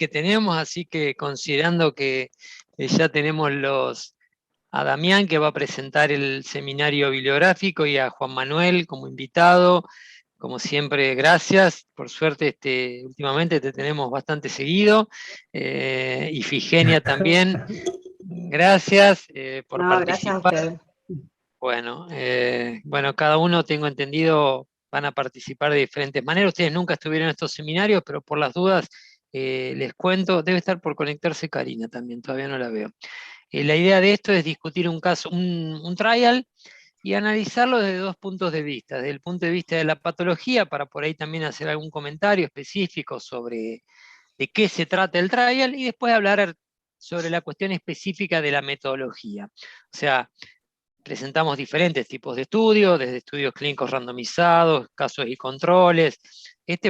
que tenemos, así que considerando que ya tenemos a Damián, que va a presentar el seminario bibliográfico, y a Juan Manuel como invitado. Como siempre, gracias. Por suerte, últimamente te tenemos bastante seguido. Ifigenia también. Gracias por No, gracias a participar. usted. Bueno, cada uno, tengo entendido, van a participar de diferentes maneras. Ustedes nunca estuvieron en estos seminarios, pero por las dudas les cuento. Debe estar por conectarse Karina también, todavía no la veo. La idea de esto es discutir un caso, un trial, y analizarlo desde dos puntos de vista. Desde el punto de vista de la patología, para por ahí también hacer algún comentario específico sobre de qué se trata el trial, y después hablar sobre la cuestión específica de la metodología. O sea, presentamos diferentes tipos de estudios, desde estudios clínicos randomizados, casos y controles.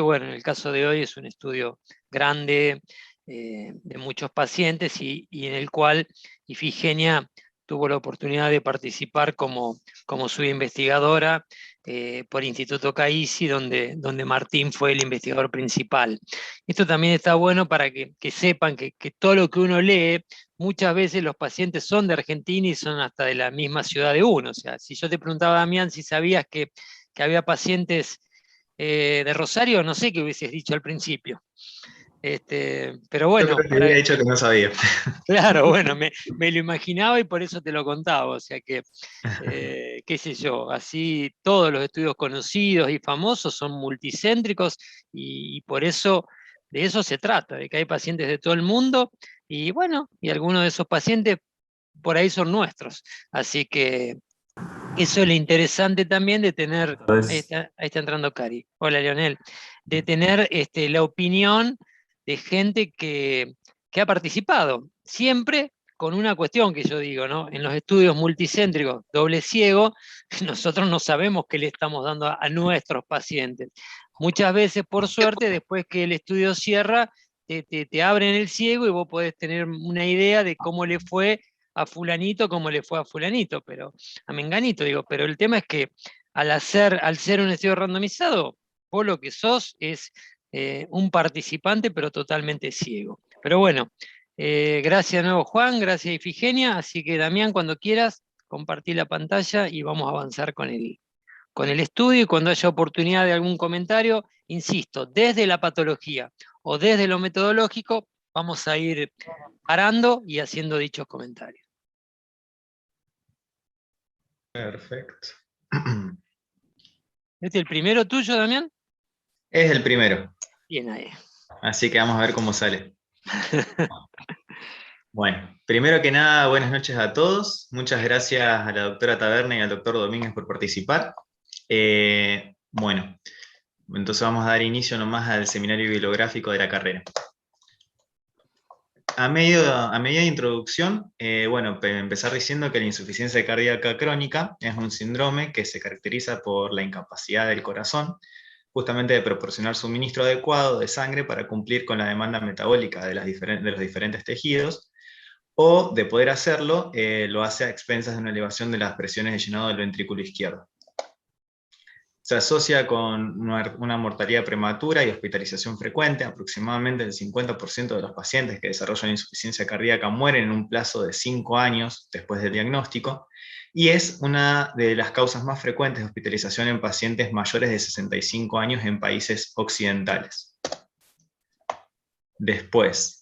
Bueno, en el caso de hoy es un estudio grande, de muchos pacientes, y en el cual Ifigenia tuvo la oportunidad de participar como subinvestigadora por Instituto CAICI, donde Martín fue el investigador principal. Esto también está bueno para que sepan que todo lo que uno lee, muchas veces los pacientes son de Argentina y son hasta de la misma ciudad de uno. O sea, si yo te preguntaba, Damián, si sabías que había pacientes de Rosario, no sé qué hubieses dicho al principio. Pero Yo bueno, creo que había dicho que no sabía. claro, bueno, me lo imaginaba y por eso te lo contaba. O sea que, qué sé yo, así todos los estudios conocidos y famosos son multicéntricos, y por eso, de eso se trata, de que hay pacientes de todo el mundo, y bueno, y algunos de esos pacientes por ahí son nuestros. Así que eso es lo interesante también de tener, ahí está entrando Cari. Hola, Leonel. De tener la opinión de gente que ha participado, siempre con una cuestión que yo digo, ¿no? En los estudios multicéntricos, doble ciego, nosotros no sabemos qué le estamos dando a nuestros pacientes. Muchas veces, por suerte, después que el estudio cierra, te abren el ciego y vos podés tener una idea de cómo le fue a fulanito, cómo le fue a fulanito, pero a menganito, digo. Pero el tema es que al ser un estudio randomizado, vos lo que sos es un participante, pero totalmente ciego. Pero bueno, gracias de nuevo, Juan, gracias, Ifigenia. Así que, Damián, cuando quieras, compartí la pantalla y vamos a avanzar con el estudio, y cuando haya oportunidad de algún comentario, insisto, desde la patología o desde lo metodológico, vamos a ir parando y haciendo dichos comentarios. Perfecto. ¿Este es el primero tuyo, Damián? Es el primero. Bien ahí. Así que vamos a ver cómo sale. Bueno, primero que nada, buenas noches a todos. Muchas gracias a la doctora Taberna y al doctor Domínguez por participar. Bueno, entonces vamos a dar inicio nomás al seminario bibliográfico de la carrera. A medida de introducción, bueno, empezar diciendo que la insuficiencia cardíaca crónica es un síndrome que se caracteriza por la incapacidad del corazón, justamente de proporcionar suministro adecuado de sangre para cumplir con la demanda metabólica de los diferentes tejidos, o de poder hacerlo, lo hace a expensas de una elevación de las presiones de llenado del ventrículo izquierdo. Se asocia con una mortalidad prematura y hospitalización frecuente. Aproximadamente el 50% de los pacientes que desarrollan insuficiencia cardíaca mueren en un plazo de 5 años después del diagnóstico, y es una de las causas más frecuentes de hospitalización en pacientes mayores de 65 años en países occidentales. Después,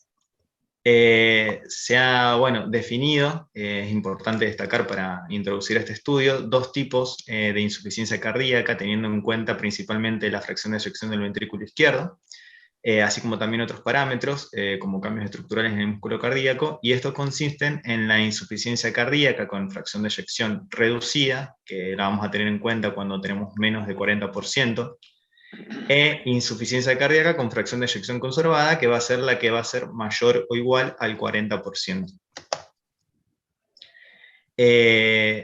se ha definido, es importante destacar para introducir este estudio, dos tipos de insuficiencia cardíaca, teniendo en cuenta principalmente la fracción de eyección del ventrículo izquierdo, así como también otros parámetros, como cambios estructurales en el músculo cardíaco, y estos consisten en la insuficiencia cardíaca con fracción de eyección reducida, que la vamos a tener en cuenta cuando tenemos menos de 40%, e insuficiencia cardíaca con fracción de eyección conservada, que va a ser la que va a ser mayor o igual al 40%.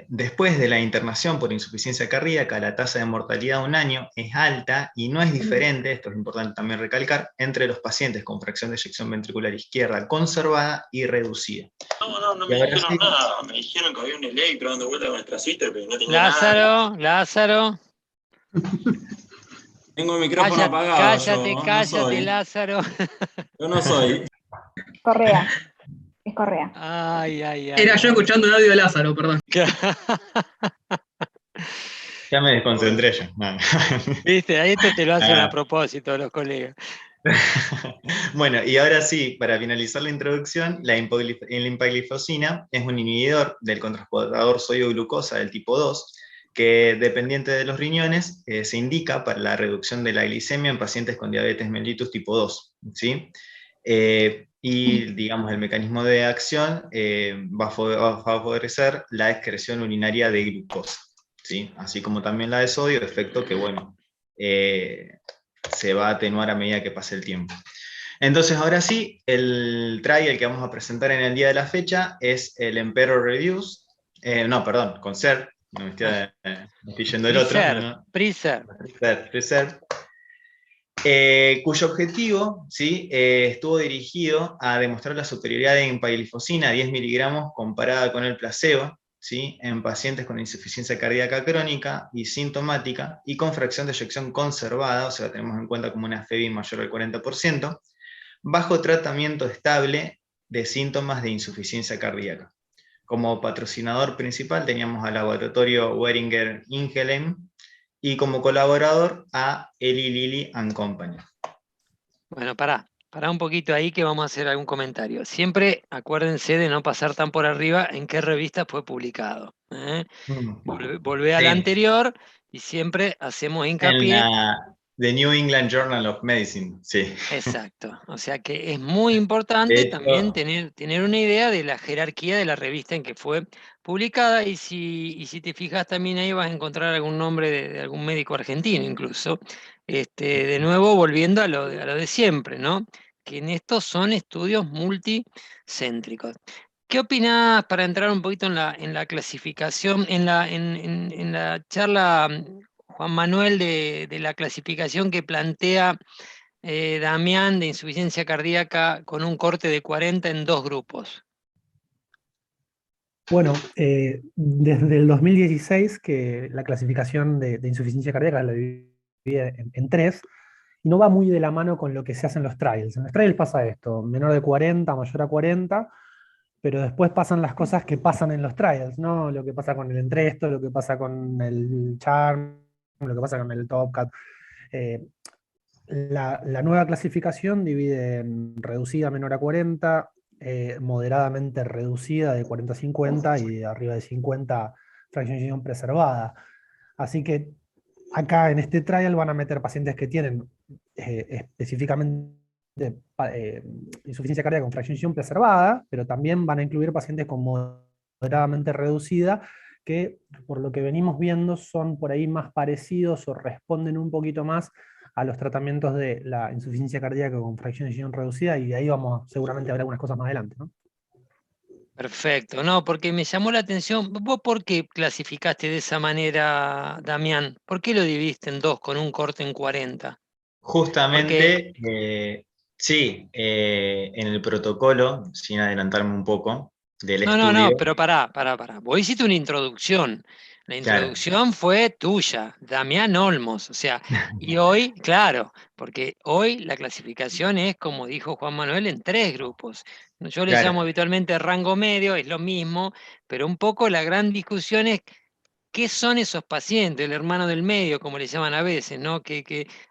Después de la internación por insuficiencia cardíaca, la tasa de mortalidad a un año es alta y no es diferente, esto es importante también recalcar, entre los pacientes con fracción de eyección ventricular izquierda conservada y reducida. No me dijeron nada, me dijeron que había un electro dando vuelta con nuestra cita, pero no tenía nada. Lázaro. Tengo el micrófono apagado. Cállate, Lázaro. Yo no soy. Correa. Es Correa. Ay. Era yo escuchando el audio de Lázaro, perdón. Ya me desconcentré yo. No. Viste, ahí te lo hacen a propósito los colegas. Bueno, y ahora sí, para finalizar la introducción, la empaglifosina es un inhibidor del cotransportador sodio-glucosa del tipo 2, que dependiente de los riñones, se indica para la reducción de la glicemia en pacientes con diabetes mellitus tipo 2, ¿sí? Y digamos, el mecanismo de acción va a favorecer la excreción urinaria de glucosa, ¿sí? Así como también la de sodio, efecto que, bueno, se va a atenuar a medida que pase el tiempo. Entonces, ahora sí, el trial que vamos a presentar en el día de la fecha es el Emperor Reduce, Conserve, no me estoy yendo el otro. Preserve. Cuyo objetivo, ¿sí? Estuvo dirigido a demostrar la superioridad de empaglifosina a 10 miligramos comparada con el placebo, ¿sí? En pacientes con insuficiencia cardíaca crónica y sintomática y con fracción de eyección conservada, o sea, tenemos en cuenta como una FEBI mayor al 40%, bajo tratamiento estable de síntomas de insuficiencia cardíaca. Como patrocinador principal teníamos al laboratorio Boehringer Ingelheim y como colaborador a Eli Lilly and Company. Bueno, pará un poquito ahí que vamos a hacer algún comentario. Siempre acuérdense de no pasar tan por arriba en qué revista fue publicado. Volvé a la anterior y siempre hacemos hincapié. En la The New England Journal of Medicine, sí. Exacto. O sea que es muy importante también tener una idea de la jerarquía de la revista en que fue publicada, y si te fijas también ahí vas a encontrar algún nombre de algún médico argentino incluso. De nuevo, volviendo a lo de siempre, ¿no? Que en estos son estudios multicéntricos. ¿Qué opinás, para entrar un poquito en la clasificación, en la charla, Juan Manuel, de la clasificación que plantea Damián, de insuficiencia cardíaca con un corte de 40 en 2 grupos? Bueno, desde el 2016 que la clasificación de insuficiencia cardíaca la divide en 3, y no va muy de la mano con lo que se hace en los trials. En los trials pasa esto: menor de 40, mayor a 40, pero después pasan las cosas que pasan en los trials, ¿no? Lo que pasa con el Entresto, lo que pasa con el Charm, lo que pasa con el TopCat. La nueva clasificación divide en reducida menor a 40, moderadamente reducida de 40 a 50 y de arriba de 50 fracción de eyección preservada. Así que acá en este trial van a meter pacientes que tienen específicamente insuficiencia cardíaca con fracción de eyección preservada, pero también van a incluir pacientes con moderadamente reducida, que por lo que venimos viendo son por ahí más parecidos o responden un poquito más a los tratamientos de la insuficiencia cardíaca con fracción de eyección reducida, y de ahí vamos seguramente a ver algunas cosas más adelante, ¿no? Perfecto, no, porque me llamó la atención. ¿Vos por qué clasificaste de esa manera, Damián? ¿Por qué lo dividiste en 2 con un corte en 40? Justamente, sí, en el protocolo, sin adelantarme un poco del estudio. No, pero pará. Vos hiciste una introducción. La introducción fue tuya, Damián Olmos. O sea, y hoy, claro, porque hoy la clasificación es, como dijo Juan Manuel, en 3 grupos. Yo le llamo habitualmente rango medio, es lo mismo, pero un poco la gran discusión es qué son esos pacientes, el hermano del medio, como le llaman a veces, ¿no?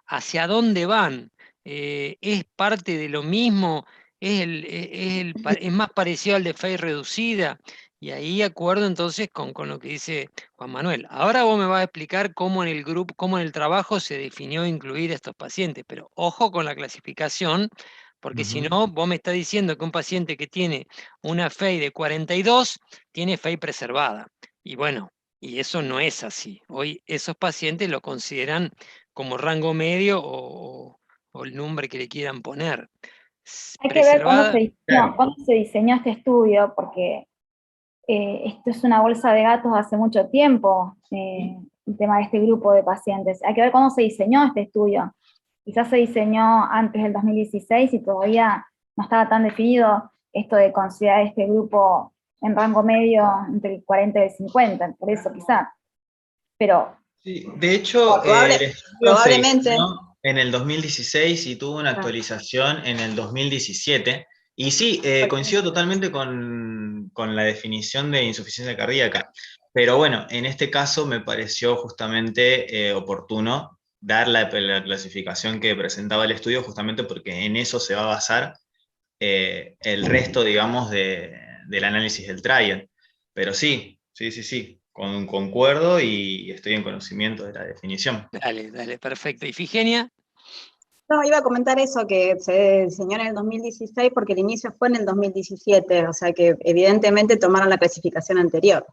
¿Hacia dónde van? ¿Es parte de lo mismo? ¿Es más parecido al de FEI reducida? Y ahí acuerdo entonces con lo que dice Juan Manuel. Ahora vos me vas a explicar cómo en el grupo, cómo en el trabajo se definió incluir a estos pacientes, pero ojo con la clasificación, porque si no, vos me estás diciendo que un paciente que tiene una FEI de 42 tiene FEI preservada. Y bueno, y eso no es así. Hoy esos pacientes lo consideran como rango medio o el nombre que le quieran poner. Hay que ver cuándo se diseñó este estudio, porque esto es una bolsa de gatos hace mucho tiempo, el tema de este grupo de pacientes. Hay que ver cuándo se diseñó este estudio. Quizás se diseñó antes del 2016 y todavía no estaba tan definido esto de considerar este grupo en rango medio entre el 40 y el 50, por eso quizás. Pero... Sí, de hecho, probablemente en el 2016 y tuvo una actualización en el 2017, Y sí, coincido totalmente con la definición de insuficiencia cardíaca, pero bueno, en este caso me pareció justamente oportuno dar la clasificación que presentaba el estudio, justamente porque en eso se va a basar el resto, digamos, del análisis del trial. Pero sí, concuerdo y estoy en conocimiento de la definición. Dale, dale, perfecto. ¿Y Ifigenia? No, iba a comentar eso, que se diseñó en el 2016 porque el inicio fue en el 2017, o sea que evidentemente tomaron la clasificación anterior.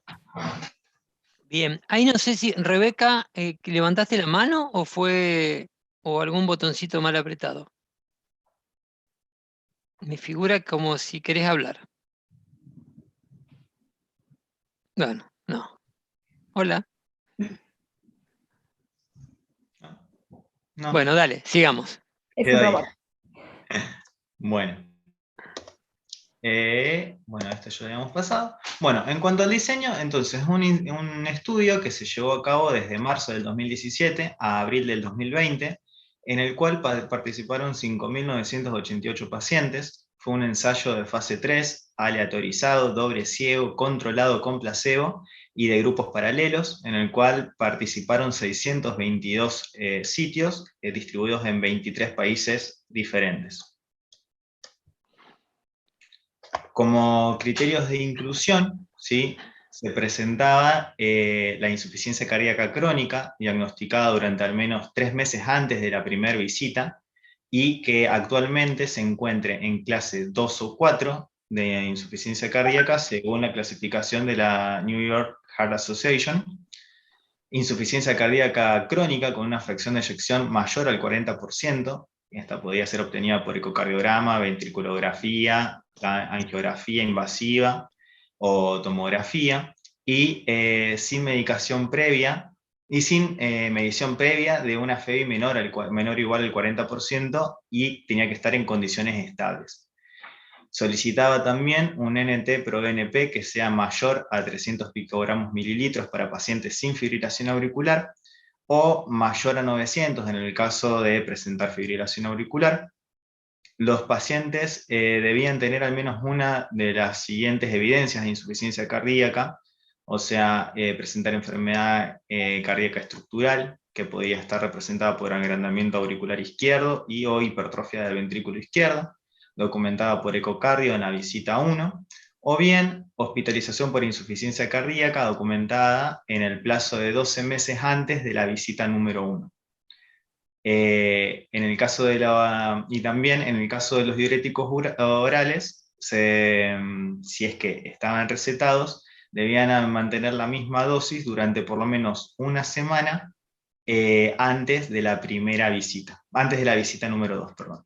Bien, ahí no sé si, Rebeca, ¿levantaste la mano o algún botoncito mal apretado? Me figura como si querés hablar. Bueno, no. Hola. No, Bueno, dale, sigamos. Es un robot. Bueno. Bueno, esto ya lo habíamos pasado. Bueno, en cuanto al diseño, entonces un estudio que se llevó a cabo desde marzo del 2017 a abril del 2020, en el cual participaron 5.988 pacientes. Fue un ensayo de fase 3, aleatorizado, doble ciego, controlado con placebo y de grupos paralelos, en el cual participaron 622 sitios distribuidos en 23 países diferentes. Como criterios de inclusión, ¿sí?, se presentaba la insuficiencia cardíaca crónica, diagnosticada durante al menos 3 meses antes de la primera visita, y que actualmente se encuentre en clase 2 o 4 de insuficiencia cardíaca, según la clasificación de la New York Heart Association. Insuficiencia cardíaca crónica con una fracción de eyección mayor al 40%, esta podía ser obtenida por ecocardiograma, ventriculografía, angiografía invasiva o tomografía, y sin medicación previa, y sin medición previa de una FEBI menor o igual al 40%, y tenía que estar en condiciones estables. Solicitaba también un NT-proBNP que sea mayor a 300 picogramos mililitros para pacientes sin fibrilación auricular, o mayor a 900 en el caso de presentar fibrilación auricular. Los pacientes debían tener al menos una de las siguientes evidencias de insuficiencia cardíaca, o sea, presentar enfermedad cardíaca estructural, que podía estar representada por agrandamiento auricular izquierdo y o hipertrofia del ventrículo izquierdo, documentada por ecocardio en la visita 1, o bien hospitalización por insuficiencia cardíaca documentada en el plazo de 12 meses antes de la visita número 1. En el caso de y también en el caso de los diuréticos orales, si es que estaban recetados, debían mantener la misma dosis durante por lo menos una semana antes de la primera visita, antes de la visita número 2, perdón.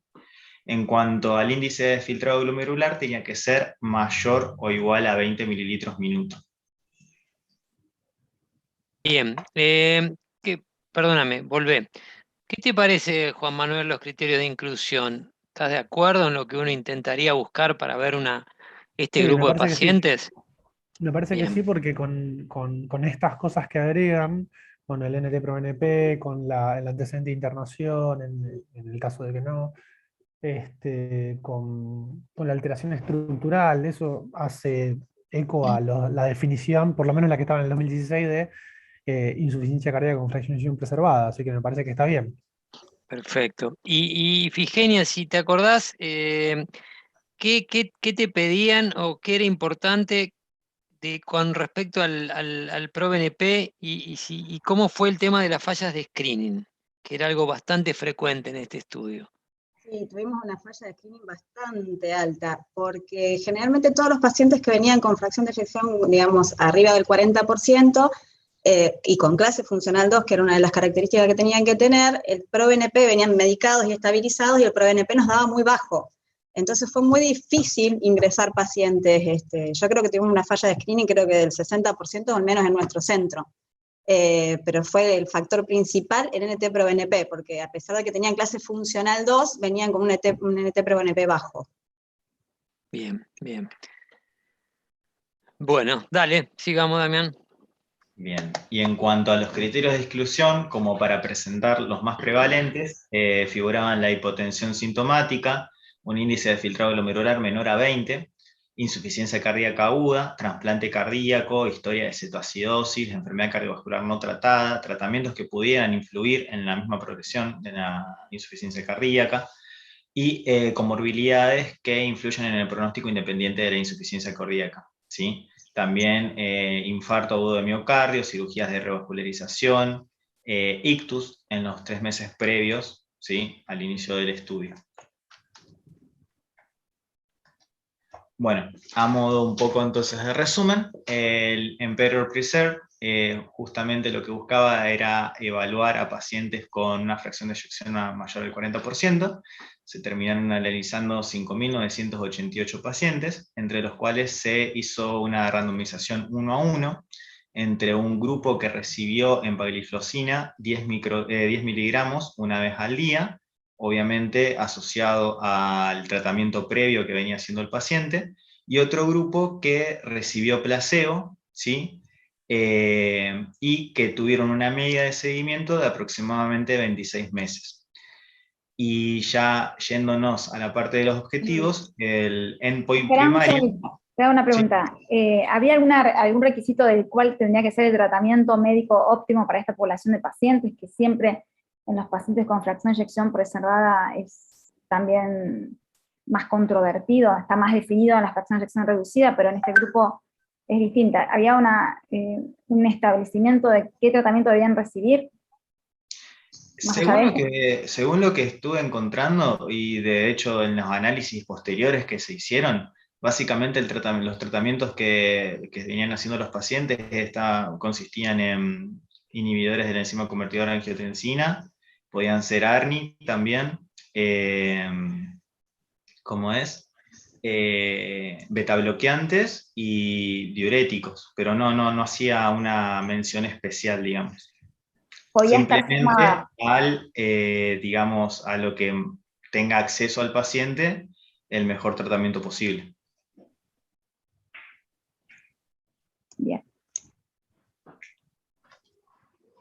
En cuanto al índice de filtrado glomerular, tenía que ser mayor o igual a 20 mililitros minuto. Bien, perdóname, volvé. ¿Qué te parece, Juan Manuel, los criterios de inclusión? ¿Estás de acuerdo en lo que uno intentaría buscar para ver este Sí, grupo de pacientes? Sí. Me parece Bien. que sí, porque con estas cosas que agregan, con el NT-proBNP, con el antecedente de internación, en el caso de que no, con la alteración estructural, eso hace eco a la definición, por lo menos la que estaba en el 2016, de insuficiencia cardíaca con fracción preservada, así que me parece que está bien. Perfecto. Y Ifigenia, si te acordás, ¿qué te pedían o qué era importante con respecto al ProBNP y cómo fue el tema de las fallas de screening, que era algo bastante frecuente en este estudio? Sí, tuvimos una falla de screening bastante alta, porque generalmente todos los pacientes que venían con fracción de eyección, digamos, arriba del 40%, y con clase funcional 2, que era una de las características que tenían que tener, el ProBNP venían medicados y estabilizados, y el ProBNP nos daba muy bajo. Entonces fue muy difícil ingresar pacientes. Yo creo que tuvimos una falla de screening, creo que del 60% o al menos en nuestro centro. Pero fue el factor principal el NT-proBNP, porque a pesar de que tenían clase funcional 2, venían con un NT-proBNP bajo. Bien, bien. Bueno, dale, sigamos, Damián. Bien, y en cuanto a los criterios de exclusión, como para presentar los más prevalentes, figuraban la hipotensión sintomática, un índice de filtrado glomerular menor a 20, insuficiencia cardíaca aguda, trasplante cardíaco, historia de cetoacidosis, enfermedad cardiovascular no tratada, tratamientos que pudieran influir en la misma progresión de la insuficiencia cardíaca, y comorbilidades que influyen en el pronóstico independiente de la insuficiencia cardíaca, ¿sí? También infarto agudo de miocardio, cirugías de revascularización, ictus en los 3 meses previos, ¿sí?, al inicio del estudio. Bueno, a modo un poco entonces de resumen, el Emperor Preserve justamente lo que buscaba era evaluar a pacientes con una fracción de eyección mayor del 40%, se terminaron analizando 5.988 pacientes, entre los cuales se hizo una randomización 1 a 1, entre un grupo que recibió empagliflozina 10 miligramos una vez al día, obviamente asociado al tratamiento previo que venía haciendo el paciente, y otro grupo que recibió placebo, ¿sí?, y que tuvieron una media de seguimiento de aproximadamente 26 meses. Y ya yéndonos a la parte de los objetivos, el endpoint primario... Te hago una pregunta. ¿Sí? ¿Había algún requisito del cual tendría que ser el tratamiento médico óptimo para esta población de pacientes, que siempre en los pacientes con fracción de eyección preservada es también más controvertido, está más definido en las fracciones de eyección reducida, pero en este grupo es distinta? ¿Había un establecimiento de qué tratamiento debían recibir? Según lo que estuve encontrando, y de hecho en los análisis posteriores que se hicieron, básicamente los tratamientos que venían haciendo los pacientes consistían en inhibidores de la enzima convertidora de angiotensina, podían ser ARNI también, betabloqueantes y diuréticos, pero no hacía una mención especial, digamos. Simplemente digamos, a lo que tenga acceso al paciente, el mejor tratamiento posible. Bien.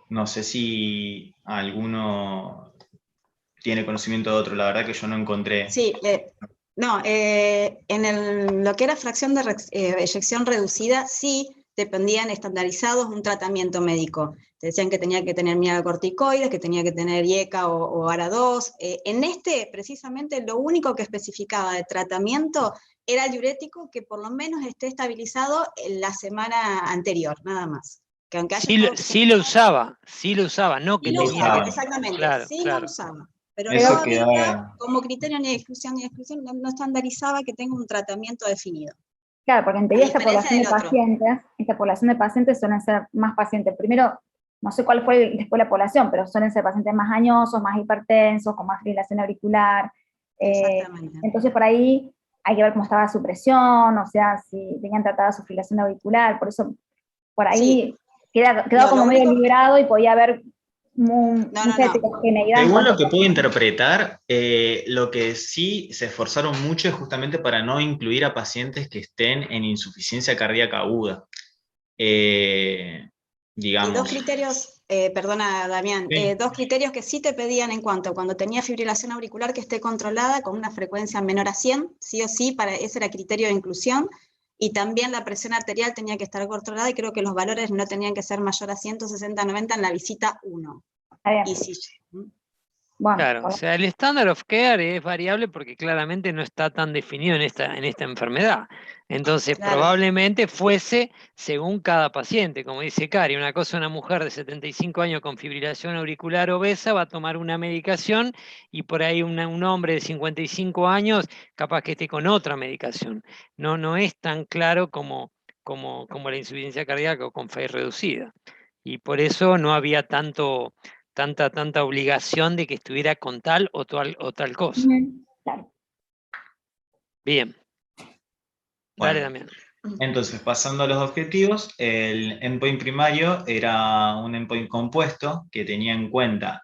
No sé si alguno tiene conocimiento de otro, la verdad que yo no encontré. Sí, lo que era fracción de eyección reducida, sí dependían estandarizados un tratamiento médico. Te decían que tenía que tener miagocorticoides, que tenía que tener IECA o ARA2. En precisamente, lo único que especificaba de tratamiento era el diurético, que por lo menos esté estabilizado en la semana anterior, nada más. Que aunque sí lo usaba, no que lo tenía usaba, exactamente, claro, sí claro. lo usaba. Pero todavía, como criterio ni de exclusión ni exclusión, no estandarizaba que tenga un tratamiento definido. Claro, porque en teoría esta población de pacientes suelen ser más pacientes. Primero, no sé cuál fue después la población, pero suelen ser pacientes más añosos, más hipertensos, con más fibrilación auricular. Exactamente. Entonces por ahí hay que ver cómo estaba su presión, o sea, si tenían tratada su fibrilación auricular, por eso por ahí quedó como medio librado y podía haber mucha heterogeneidad. Según lo que puedo interpretar, lo que sí se esforzaron mucho es justamente para no incluir a pacientes que estén en insuficiencia cardíaca aguda. Digamos. Y dos criterios, perdona Damián, sí. Dos criterios que sí te pedían en cuanto cuando tenía fibrilación auricular que esté controlada con una frecuencia menor a 100, sí o sí, ese era criterio de inclusión. Y también la presión arterial tenía que estar controlada, y creo que los valores no tenían que ser mayor a 160-90 en la visita 1. Y sí. Bueno, claro, o sea, el standard of care es variable porque claramente no está tan definido en esta enfermedad. Entonces, probablemente fuese según cada paciente. Como dice Cari, una cosa, una mujer de 75 años con fibrilación auricular obesa va a tomar una medicación, y por ahí un hombre de 55 años capaz que esté con otra medicación. No es tan claro como la insuficiencia cardíaca o con FEI reducida. Y por eso no había tanta obligación de que estuviera con tal o tal cosa. Claro. Bien. Bueno, dale, Damián. Entonces, pasando a los objetivos, el endpoint primario era un endpoint compuesto que tenía en cuenta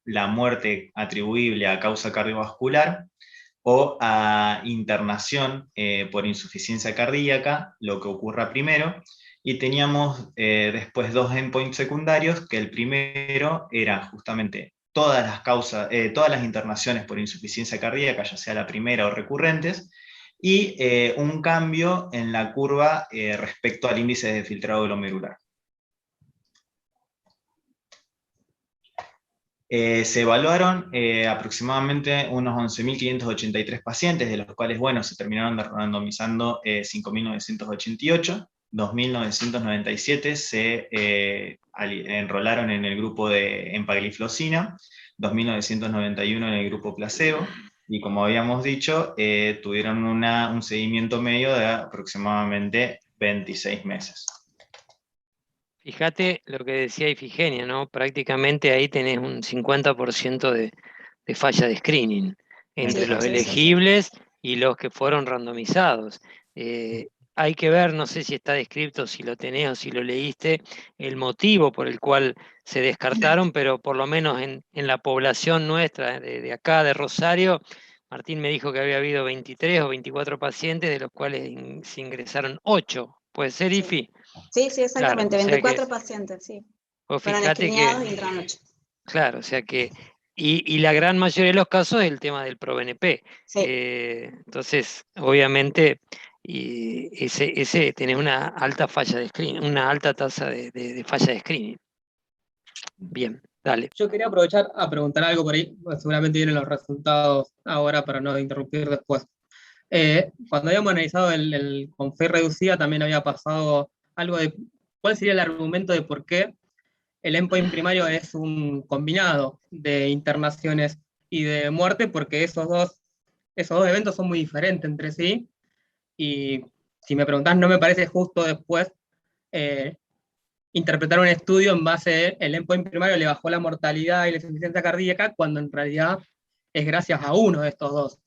la muerte atribuible a causa cardiovascular o a internación por insuficiencia cardíaca, lo que ocurra primero, y teníamos después dos endpoints secundarios, que el primero era justamente todas las causas, todas las internaciones por insuficiencia cardíaca, ya sea la primera o recurrentes, y un cambio en la curva respecto al índice de filtrado glomerular. Se evaluaron aproximadamente unos 11.583 pacientes, de los cuales, bueno, se terminaron randomizando 5.988, 2.997 se enrolaron en el grupo de empagliflozina, 2.991 en el grupo placebo, y como habíamos dicho, tuvieron un seguimiento medio de aproximadamente 26 meses. Fíjate lo que decía Ifigenia, ¿no? Prácticamente ahí tenés un 50% de falla de screening entre los elegibles y los que fueron randomizados. Hay que ver, no sé si está descrito, si lo tenés o si lo leíste, el motivo por el cual se descartaron, pero por lo menos en la población nuestra, de acá, de Rosario, Martín me dijo que había habido 23 o 24 pacientes, de los cuales se ingresaron 8. ¿Puede ser, Ifi? Sí, exactamente, Claro, 24 pacientes, sí. Fueron escrineados y entraron 8. Claro, o sea que, y la gran mayoría de los casos es el tema del ProBNP. Sí. Entonces, obviamente, ese tenés una alta falla de screening, una alta tasa de falla de screening. Bien, dale. Yo quería aprovechar a preguntar algo por ahí, pues seguramente vienen los resultados ahora para no interrumpir después. Cuando habíamos analizado con fe reducida, también había pasado algo de cuál sería el argumento de por qué el endpoint primario es un combinado de internaciones y de muerte, porque esos dos eventos son muy diferentes entre sí, y si me preguntás, no me parece justo después interpretar un estudio en base el endpoint primario le bajó la mortalidad y la insuficiencia cardíaca, cuando en realidad es gracias a uno de estos dos.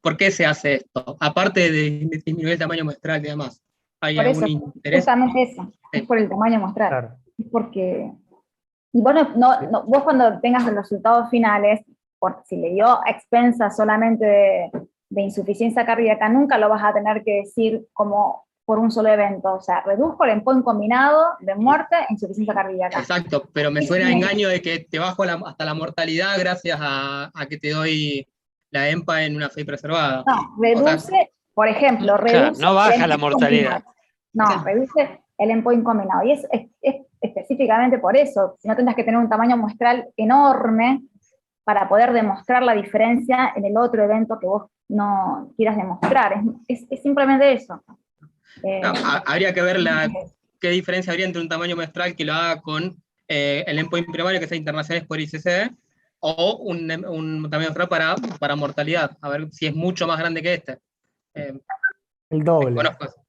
¿Por qué se hace esto? Aparte de disminuir el tamaño muestral y demás. ¿Hay por algún eso, interés? justamente eso, Sí. es por el tamaño muestral. Claro. Es porque, y vos, vos cuando tengas los resultados finales, si le dio a expensa solamente de insuficiencia cardíaca, nunca lo vas a tener que decir como por un solo evento. O sea, reduzco el endpoint combinado de muerte e insuficiencia cardíaca. Exacto, pero me suena a engaño de que te bajo hasta la mortalidad gracias a que te doy la EMPA en una fe preservada. No, reduce, por ejemplo, Claro, reduce no baja la mortalidad. No, reduce el endpoint combinado. Y es específicamente por eso. Si no tendrás que tener un tamaño muestral enorme para poder demostrar la diferencia en el otro evento que vos no quieras demostrar. Es simplemente eso. No, habría que ver qué diferencia habría entre un tamaño muestral que lo haga con el endpoint primario, que sea internacionales por ICC, o un tamaño muestral para mortalidad. A ver si es mucho más grande que este. El doble,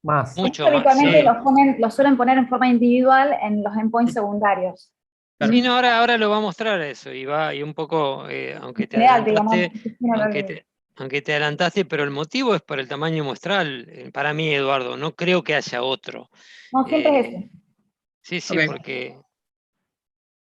más. Mucho Históricamente más, sí. lo suelen poner en forma individual en los endpoints secundarios. Claro. Sí, no, ahora lo va a mostrar eso, y un poco, aunque te Real, adelantaste, digamos, aunque te adelantaste, pero el motivo es por el tamaño muestral, para mí, Eduardo, no creo que haya otro. No, siempre es ese. Sí, Okay. Porque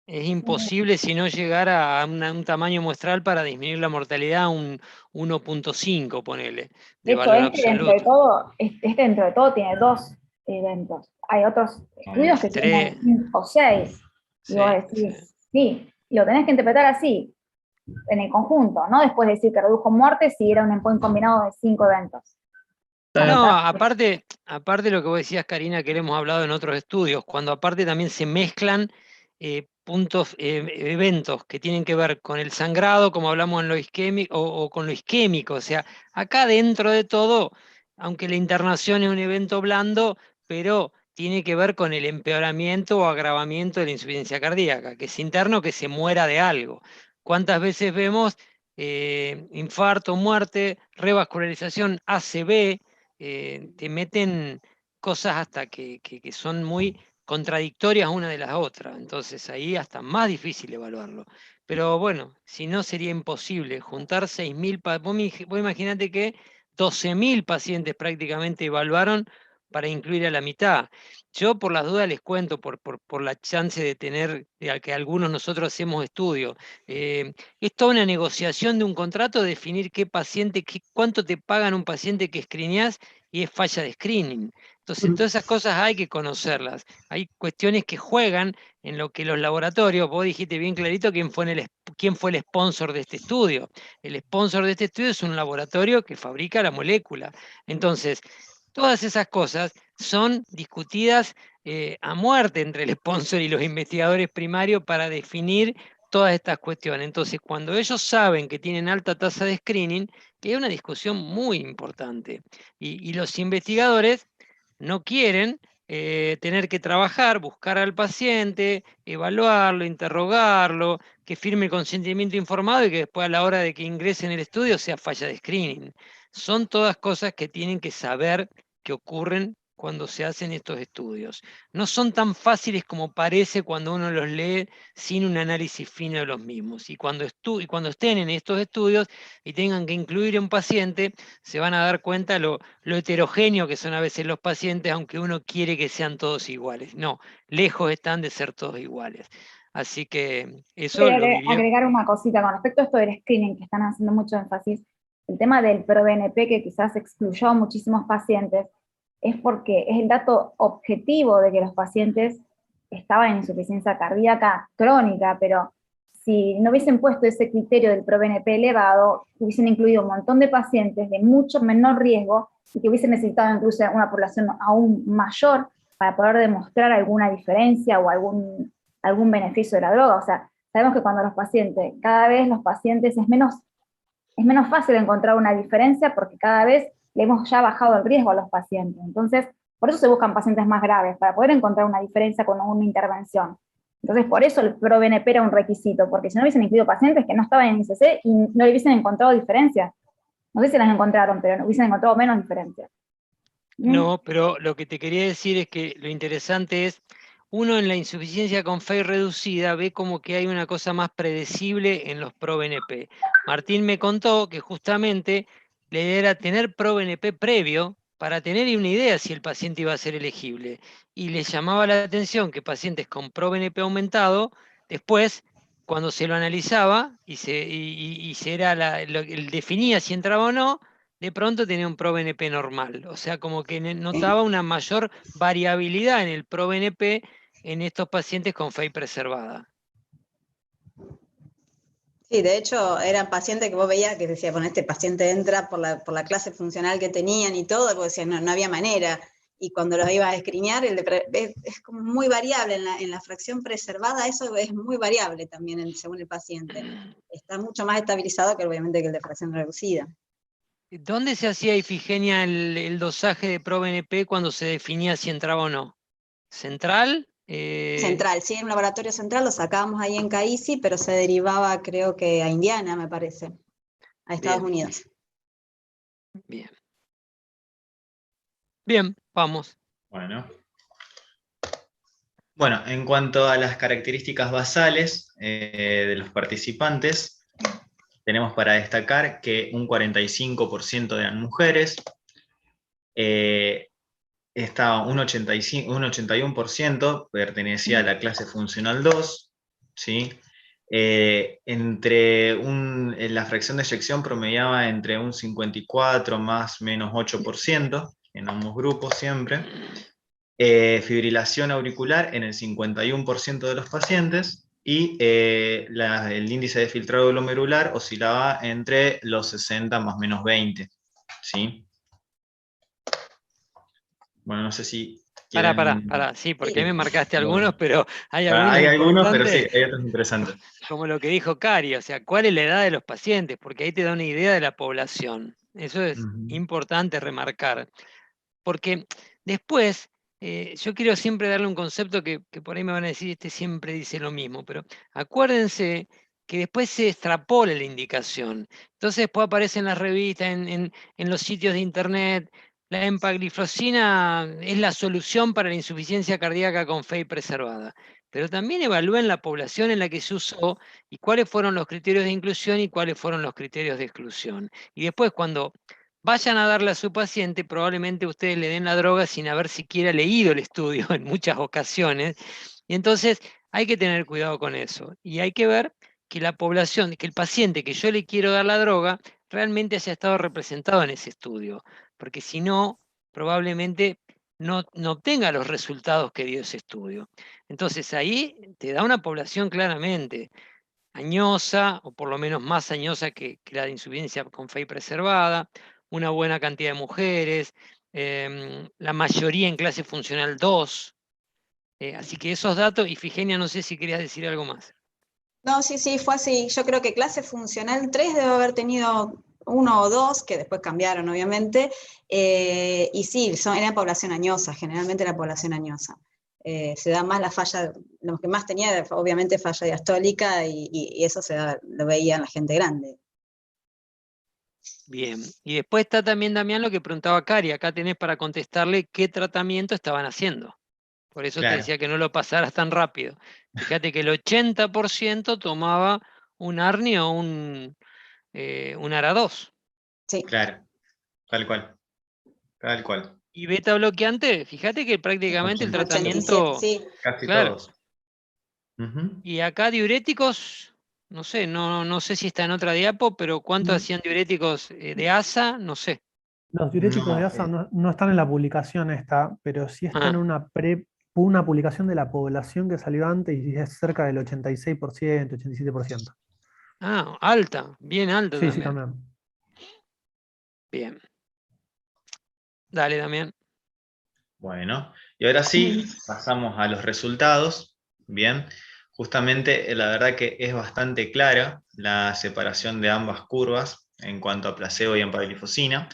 es imposible si no llegar a un tamaño muestral para disminuir la mortalidad a un 1.5, ponele, De de hecho, valor dentro absoluto. de todo tiene 2 eventos. Hay otros estudios que tienen 5 o 6. Y vos decís, sí, lo tenés que interpretar así, en el conjunto, no después de decir que redujo muertes si era un endpoint combinado de 5 eventos. No, aparte de lo que vos decías, Karina, que le hemos hablado en otros estudios, cuando aparte también se mezclan eventos que tienen que ver con el sangrado, como hablamos en lo isquémico, o con lo isquémico. O sea, acá dentro de todo, aunque la internación es un evento blando, pero tiene que ver con el empeoramiento o agravamiento de la insuficiencia cardíaca, que es interno, que se muera de algo. ¿Cuántas veces vemos infarto, muerte, revascularización, ACV? Te meten cosas hasta que son muy contradictorias una de las otras, entonces ahí hasta más difícil evaluarlo. Pero bueno, si no sería imposible juntar 6.000, vos imaginate que 12.000 pacientes prácticamente evaluaron para incluir a la mitad. Yo por las dudas les cuento, por la chance de tener, que algunos nosotros hacemos estudios, es toda una negociación de un contrato, definir qué paciente, cuánto te pagan un paciente que screeneás y es falla de screening. Entonces, todas esas cosas hay que conocerlas. Hay cuestiones que juegan en lo que los laboratorios, vos dijiste bien clarito quién fue el sponsor de este estudio. El sponsor de este estudio es un laboratorio que fabrica la molécula. Entonces, todas esas cosas son discutidas a muerte entre el sponsor y los investigadores primarios para definir todas estas cuestiones. Entonces, cuando ellos saben que tienen alta tasa de screening, que hay una discusión muy importante. Y los investigadores no quieren tener que trabajar, buscar al paciente, evaluarlo, interrogarlo, que firme el consentimiento informado y que después a la hora de que ingrese en el estudio sea falla de screening. Son todas cosas que tienen que saber que ocurren cuando se hacen estos estudios. No son tan fáciles como parece cuando uno los lee sin un análisis fino de los mismos. Y cuando estén en estos estudios y tengan que incluir a un paciente, se van a dar cuenta lo heterogéneo que son a veces los pacientes, aunque uno quiere que sean todos iguales. No, lejos están de ser todos iguales. Así que eso lo vivió. Agregar una cosita con respecto a esto del screening, que están haciendo mucho énfasis. El tema del ProBNP, que quizás excluyó a muchísimos pacientes, es porque es el dato objetivo de que los pacientes estaban en insuficiencia cardíaca crónica, pero si no hubiesen puesto ese criterio del ProBNP elevado, hubiesen incluido un montón de pacientes de mucho menor riesgo y que hubiesen necesitado incluso una población aún mayor para poder demostrar alguna diferencia o algún beneficio de la droga. O sea, sabemos que cuando cada vez los pacientes es menos fácil encontrar una diferencia porque cada vez le hemos ya bajado el riesgo a los pacientes. Entonces, por eso se buscan pacientes más graves, para poder encontrar una diferencia con una intervención. Entonces, por eso el ProBNP era un requisito, porque si no hubiesen incluido pacientes que no estaban en ICC y no le hubiesen encontrado diferencias. No sé si las encontraron, pero no hubiesen encontrado menos diferencias. No, pero lo que te quería decir es que lo interesante es, uno en la insuficiencia con FEI reducida ve como que hay una cosa más predecible en los ProBNP. Martín me contó que justamente la idea era tener ProBNP previo para tener una idea si el paciente iba a ser elegible. Y le llamaba la atención que pacientes con ProBNP aumentado, después, cuando se lo analizaba y él definía si entraba o no, de pronto tenía un ProBNP normal. O sea, como que notaba una mayor variabilidad en el ProBNP en estos pacientes con FEI preservada. Sí, de hecho, eran pacientes que vos veías que decía, bueno, este paciente entra por la clase funcional que tenían y todo, porque decían, no había manera. Y cuando los ibas a escrinear, es como muy variable. En la fracción preservada eso es muy variable también según el paciente. Está mucho más estabilizado que obviamente que el de fracción reducida. ¿Dónde se hacía, Ifigenia, el dosaje de ProBNP cuando se definía si entraba o no? ¿Central? Central, sí, en un laboratorio central lo sacábamos ahí en CAICI, pero se derivaba creo que a Indiana, me parece, a Estados Unidos. Bien. Bien, vamos. Bueno, en cuanto a las características basales de los participantes, tenemos para destacar que un 45% eran mujeres, un 81% pertenecía a la clase funcional 2, ¿sí? La fracción de eyección promediaba entre un 54 más menos 8%, en ambos grupos siempre. Fibrilación auricular en el 51% de los pacientes, y el índice de filtrado glomerular oscilaba entre los 60 más menos 20, ¿sí? Bueno, no sé si quieren... Pará, sí, porque ahí me marcaste algunos, pero hay algunos, pero sí, hay otros interesantes. Como lo que dijo Cari, o sea, ¿cuál es la edad de los pacientes? Porque ahí te da una idea de la población. Eso es importante remarcar. Porque después, yo quiero siempre darle un concepto que por ahí me van a decir, este siempre dice lo mismo, pero acuérdense que después se extrapola la indicación. Entonces después aparece en las revistas, en los sitios de internet, la empagliflozina es la solución para la insuficiencia cardíaca con FEI preservada. Pero también evalúen la población en la que se usó y cuáles fueron los criterios de inclusión y cuáles fueron los criterios de exclusión. Y después cuando vayan a darle a su paciente, probablemente ustedes le den la droga sin haber siquiera leído el estudio en muchas ocasiones. Y entonces hay que tener cuidado con eso. Y hay que ver que la población, que el paciente que yo le quiero dar la droga, realmente haya estado representado en ese estudio. Porque si no, probablemente no obtenga los resultados que dio ese estudio. Entonces ahí te da una población claramente añosa, o por lo menos más añosa que la de insuficiencia con FEI preservada, una buena cantidad de mujeres, la mayoría en clase funcional 2. Así que esos datos, y Ifigenia, no sé si querías decir algo más. No, sí, fue así. Yo creo que clase funcional 3 debe haber tenido 1 o 2, que después cambiaron, obviamente, y sí, era población añosa, generalmente era población añosa. Se da más la falla, lo que más tenía, obviamente, falla diastólica, y eso lo veía en la gente grande. Bien, y después está también, Damián, lo que preguntaba Cari. Acá tenés para contestarle qué tratamiento estaban haciendo. Por eso te decía que no lo pasaras tan rápido. Fíjate que el 80% tomaba un ARNI o un ARA2. Sí. Claro, tal cual. Tal cual. Y beta bloqueante, fíjate que prácticamente el tratamiento... 87, sí. Casi claro. todos. Uh-huh. Y acá diuréticos, no sé, no sé si está en otra diapo, pero ¿cuánto hacían diuréticos de ASA? No sé. Los diuréticos de ASA no están en la publicación esta, pero sí están en una publicación de la población que salió antes y es cerca del 86%, 87%. Ah, alta, bien alta sí, también. Sí, también. Bien. Dale, Damián. Bueno, y ahora sí, pasamos a los resultados. Bien, justamente la verdad que es bastante clara la separación de ambas curvas en cuanto a placebo y empagliflozina.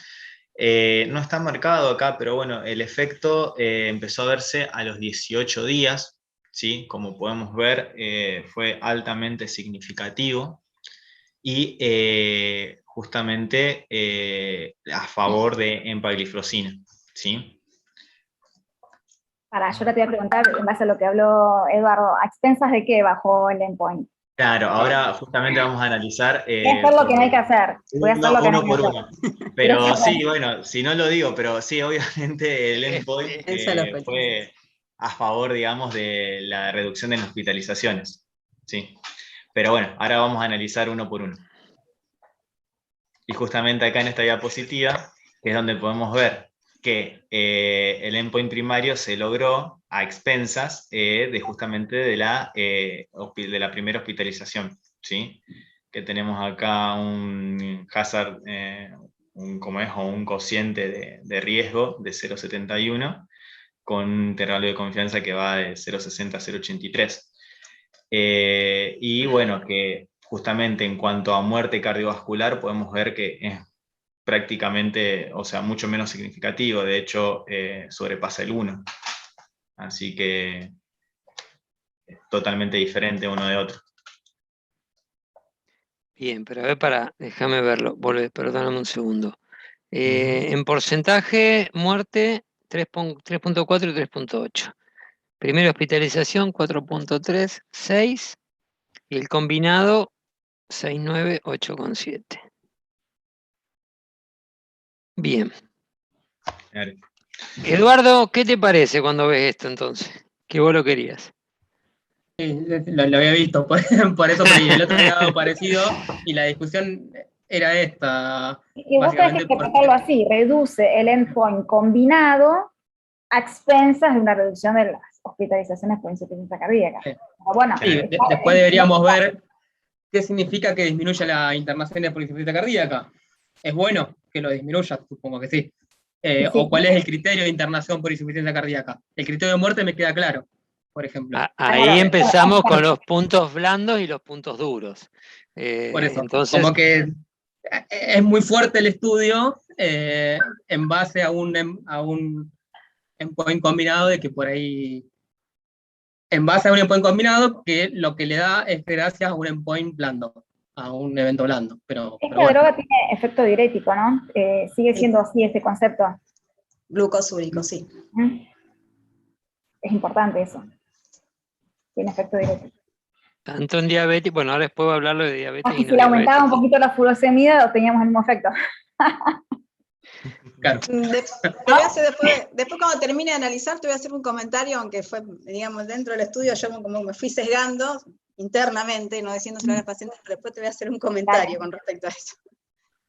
No está marcado acá, pero bueno, el efecto empezó a verse a los 18 días, ¿sí? Como podemos ver, fue altamente significativo y justamente a favor de empagliflozina, ¿sí? Yo te voy a preguntar, en base a lo que habló Eduardo, ¿a expensas de qué bajó el endpoint? Claro, ahora justamente vamos a analizar... voy a hacer lo que no hay que hacer. Voy a hacer lo que no hay que hacer. Uno. Pero sí, bueno, si no lo digo, pero sí, obviamente el endpoint fue a favor, digamos, de la reducción de las hospitalizaciones. Sí. Pero bueno, ahora vamos a analizar uno por uno. Y justamente acá en esta diapositiva, que es donde podemos ver que el endpoint primario se logró a expensas de justamente de la primera hospitalización, ¿sí? Que tenemos acá un hazard, un cociente de riesgo de 0,71 con un intervalo de confianza que va de 0,60 a 0,83. Y bueno, que justamente en cuanto a muerte cardiovascular podemos ver que es prácticamente, o sea, mucho menos significativo, de hecho sobrepasa el 1. Así que es totalmente diferente uno de otro. Bien, pero a ver, déjame verlo, perdóname un segundo. En porcentaje, muerte 3.4 y 3.8. Primera hospitalización 4.3, 6, y el combinado 6.9, 8.7. Bien. Claro. Eduardo, ¿qué te parece cuando ves esto entonces? Que vos lo querías. Sí, lo había visto, por eso el otro había dado parecido, y la discusión era esta. Y vos tenés que interpretarlo así, reduce el endpoint combinado a expensas de una reducción de las hospitalizaciones por insuficiencia cardíaca. Sí. Bueno, sí, después deberíamos ver qué significa que disminuya la internación por insuficiencia cardíaca. ¿Es bueno que lo disminuya? Supongo que sí. Sí. ¿O cuál es el criterio de internación por insuficiencia cardíaca? El criterio de muerte me queda claro, por ejemplo. Ahí empezamos con los puntos blandos y los puntos duros. Por eso, entonces, como que es muy fuerte el estudio en base a un endpoint combinado, de que por ahí, en base a un endpoint combinado, que lo que le da es gracias a un endpoint blando, a un evento blando. Pero esta droga tiene efecto diurético, ¿no? Sigue siendo así este concepto. Glucosúrico, sí. Es importante eso. Tiene efecto diurético. Tanto en diabetes, bueno, ahora después voy a hablarlo de diabetes. Y si le aumentaba un poquito la furosemida, obteníamos el mismo efecto. Claro. Después cuando termine de analizar, te voy a hacer un comentario, aunque fue, digamos, dentro del estudio, yo como me fui sesgando internamente, no diciéndoselo a los pacientes, pero después te voy a hacer un comentario con respecto a eso.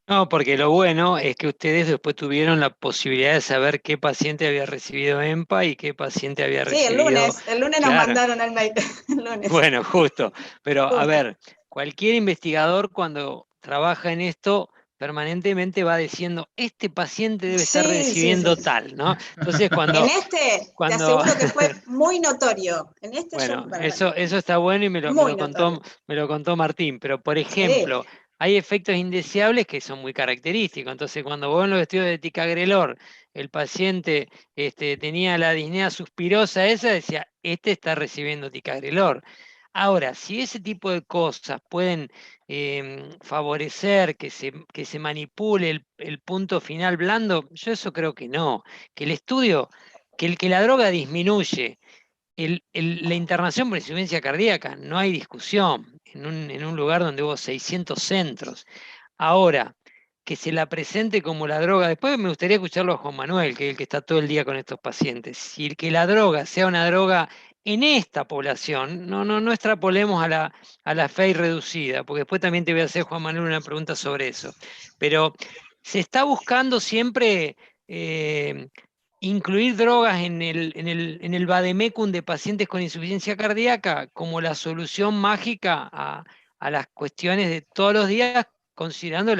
No, porque lo bueno es que ustedes después tuvieron la posibilidad de saber qué paciente había recibido EMPA y qué paciente había Sí, el recibido... lunes nos Claro. mandaron el mail, el lunes. Bueno, justo. Pero a Justo. ver, cualquier investigador cuando trabaja en esto permanentemente va diciendo, este paciente debe estar recibiendo tal, ¿no? Entonces En este, te aseguro que fue muy notorio. En este bueno, yo, eso está bueno y me muy lo contó Martín, pero por Sí. ejemplo, hay efectos indeseables que son muy característicos. Entonces, cuando vos en los estudios de ticagrelor, el paciente tenía la disnea suspirosa esa, decía, este está recibiendo ticagrelor. Ahora, si ese tipo de cosas pueden favorecer que se manipule el punto final blando, yo eso creo que no. Que el estudio, que la droga disminuye la internación por insuficiencia cardíaca, no hay discusión, en un lugar donde hubo 600 centros. Ahora, que se la presente como la droga, después me gustaría escucharlo a Juan Manuel, que es el que está todo el día con estos pacientes. Si que la droga sea una droga en esta población, no extrapolemos a la FEI reducida, porque después también te voy a hacer, Juan Manuel, una pregunta sobre eso. Pero se está buscando siempre incluir drogas en el vademecum de pacientes con insuficiencia cardíaca como la solución mágica a las cuestiones de todos los días, considerando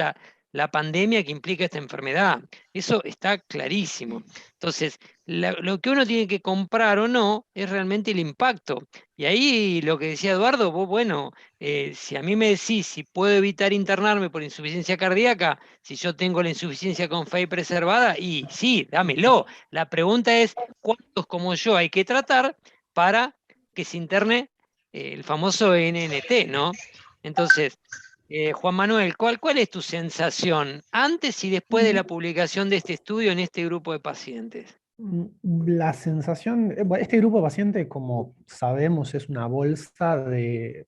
la pandemia que implica esta enfermedad. Eso está clarísimo. Entonces, lo que uno tiene que comprar o no es realmente el impacto. Y ahí lo que decía Eduardo, vos, bueno, si a mí me decís si puedo evitar internarme por insuficiencia cardíaca, si yo tengo la insuficiencia con FEI preservada, y sí, dámelo. La pregunta es, ¿cuántos como yo hay que tratar para que se interne el famoso NNT, ¿no? Entonces, Juan Manuel, ¿cuál es tu sensación antes y después de la publicación de este estudio en este grupo de pacientes? La sensación, bueno, este grupo de pacientes, como sabemos, es una bolsa de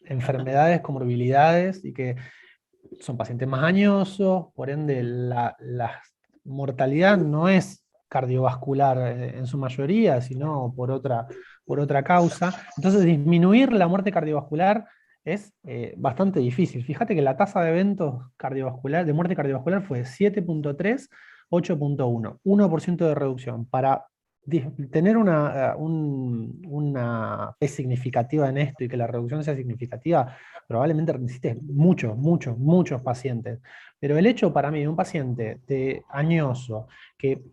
enfermedades, comorbilidades, y que son pacientes más añosos, por ende la mortalidad no es cardiovascular en su mayoría, sino por otra causa. Entonces disminuir la muerte cardiovascular es bastante difícil. Fíjate que la tasa de eventos cardiovascular, de muerte cardiovascular fue 7.3, 8.1, 1% de reducción. Para tener una P significativa en esto y que la reducción sea significativa, probablemente necesites muchos pacientes. Pero el hecho para mí de un paciente añoso que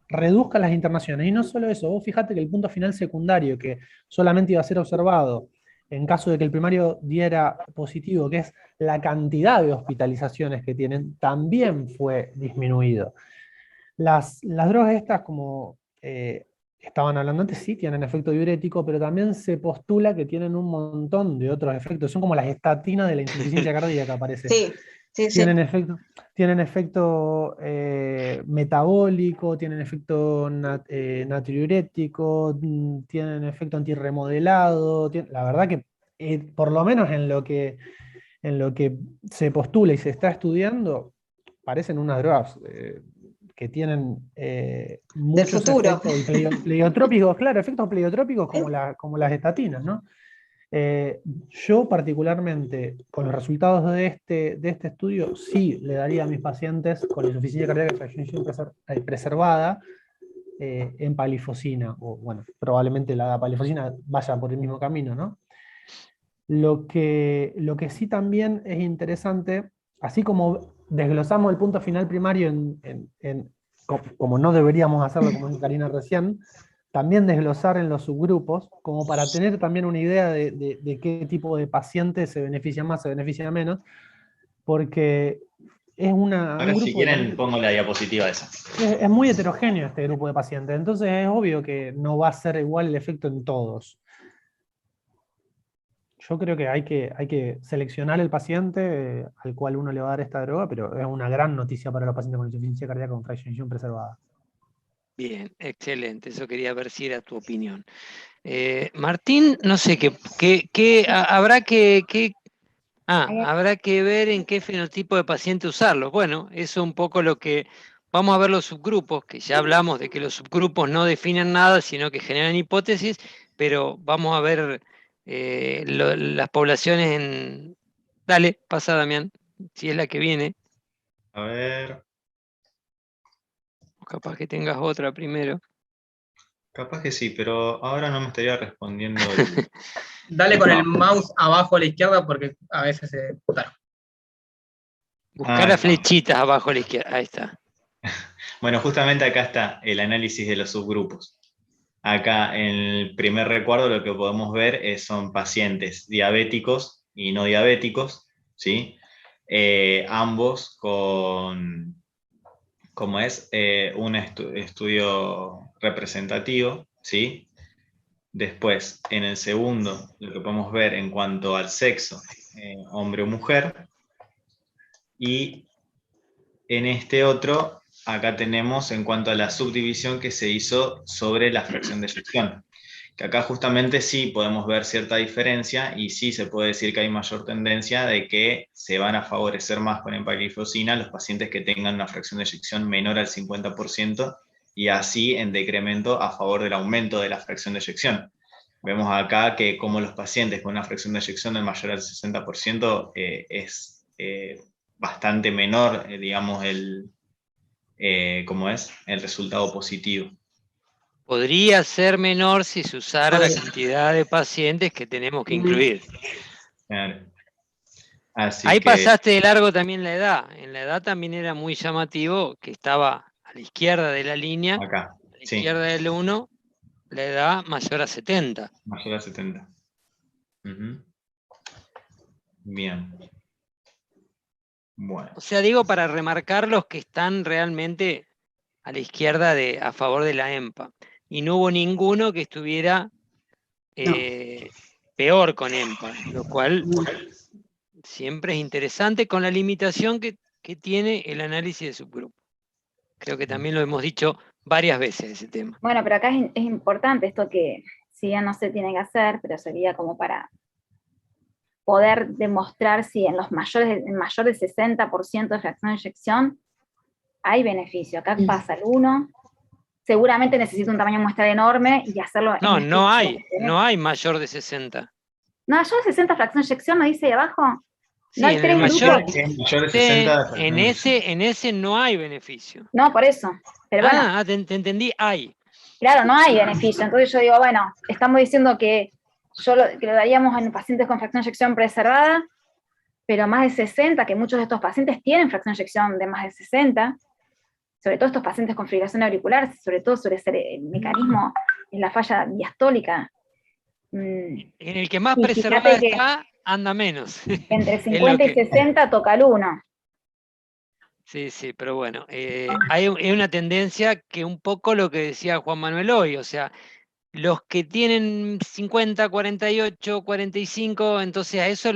reduzca las internaciones, y no solo eso, vos fíjate que el punto final secundario, que solamente iba a ser observado en caso de que el primario diera positivo, que es la cantidad de hospitalizaciones que tienen, también fue disminuido. Las drogas estas, como estaban hablando antes, sí tienen efecto diurético, pero también se postula que tienen un montón de otros efectos. Son como las estatinas de la insuficiencia cardíaca, parece. Sí. Tienen efecto metabólico, tienen efecto natriurético, tienen efecto antirremodelado. La verdad que, por lo menos en lo que se postula y se está estudiando, parecen unas drogas que tienen muchos efectos pleiotrópicos, claro, efectos pleiotrópicos como las estatinas, ¿no? Yo particularmente, con los resultados de este estudio, sí le daría a mis pacientes con insuficiencia cardíaca y fracción preservada empalifosina, o bueno, probablemente la palifosina vaya por el mismo camino, ¿no? Lo que sí también es interesante, así como desglosamos el punto final primario como no deberíamos hacerlo, como dijo Karina recién, también desglosar en los subgrupos, como para tener también una idea de qué tipo de paciente se beneficia más, se beneficia menos, porque es Ahora, si quieren, pongo la diapositiva esa. Es muy heterogéneo este grupo de pacientes, entonces es obvio que no va a ser igual el efecto en todos. Yo creo que hay que seleccionar el paciente al cual uno le va a dar esta droga, pero es una gran noticia para los pacientes con insuficiencia cardíaca con fracción preservada. Bien, excelente. Eso quería ver si era tu opinión. Martín, no sé, habrá que ver en qué fenotipo de paciente usarlo. Bueno, eso es un poco lo que... Vamos a ver los subgrupos, que ya hablamos de que los subgrupos no definen nada, sino que generan hipótesis, pero vamos a ver las poblaciones en... Dale, pasa Damián, si es la que viene. A ver. Capaz que tengas otra primero. Capaz que sí, pero ahora no me estaría respondiendo. Dale con el mouse abajo a la izquierda porque a veces se... Claro. Buscar las flechitas abajo a la izquierda. Ahí está. Bueno, justamente acá está el análisis de los subgrupos. Acá en el primer recuadro lo que podemos ver son pacientes diabéticos y no diabéticos, ¿sí? Ambos con, como es, un estudio representativo, ¿sí? Después, en el segundo, lo que podemos ver en cuanto al sexo, hombre o mujer, y en este otro, acá tenemos en cuanto a la subdivisión que se hizo sobre la fracción de eyección, que acá justamente sí podemos ver cierta diferencia y sí se puede decir que hay mayor tendencia de que se van a favorecer más con empagliflozina los pacientes que tengan una fracción de eyección menor al 50% y así en decremento a favor del aumento de la fracción de eyección. Vemos acá que como los pacientes con una fracción de eyección de mayor al 60% es bastante menor, digamos, ¿cómo es? El resultado positivo. Podría ser menor si se usara la cantidad de pacientes que tenemos que incluir. Claro. Así Ahí que... pasaste de largo también la edad. En la edad también era muy llamativo que estaba a la izquierda de la línea, acá, a la sí. izquierda del 1, la edad mayor a 70. Mayor a 70. Bien. Bueno. O sea, digo para remarcar los que están realmente a la izquierda a favor de la EMPA. Y no hubo ninguno que estuviera peor con EMPA, lo cual siempre es interesante con la limitación que tiene el análisis de subgrupo. Creo que también lo hemos dicho varias veces ese tema. Bueno, pero acá es importante esto que, si ya no se tiene que hacer, pero sería como para poder demostrar si en mayor del 60% de fracción de eyección hay beneficio. Acá pasa el 1, seguramente necesita un tamaño muestral enorme y hacerlo... No hay mayor de 60. No, mayor de 60 fracción de eyección, ¿no dice ahí abajo? Sí, no hay en el mayor de 60 en ese no hay beneficio. No, por eso. Pero bueno, te entendí, hay. Claro, no hay beneficio. Entonces yo digo, bueno, estamos diciendo que lo daríamos en pacientes con fracción de eyección preservada, pero más de 60, que muchos de estos pacientes tienen fracción de eyección de más de 60, sobre todo estos pacientes con fibrilación auricular, sobre todo suele ser el mecanismo en la falla diastólica. En el que más preservada está, anda menos. Entre 50 y 60 toca el 1. Sí, pero bueno, hay una tendencia que un poco lo que decía Juan Manuel hoy, o sea, los que tienen 50, 48, 45, entonces a eso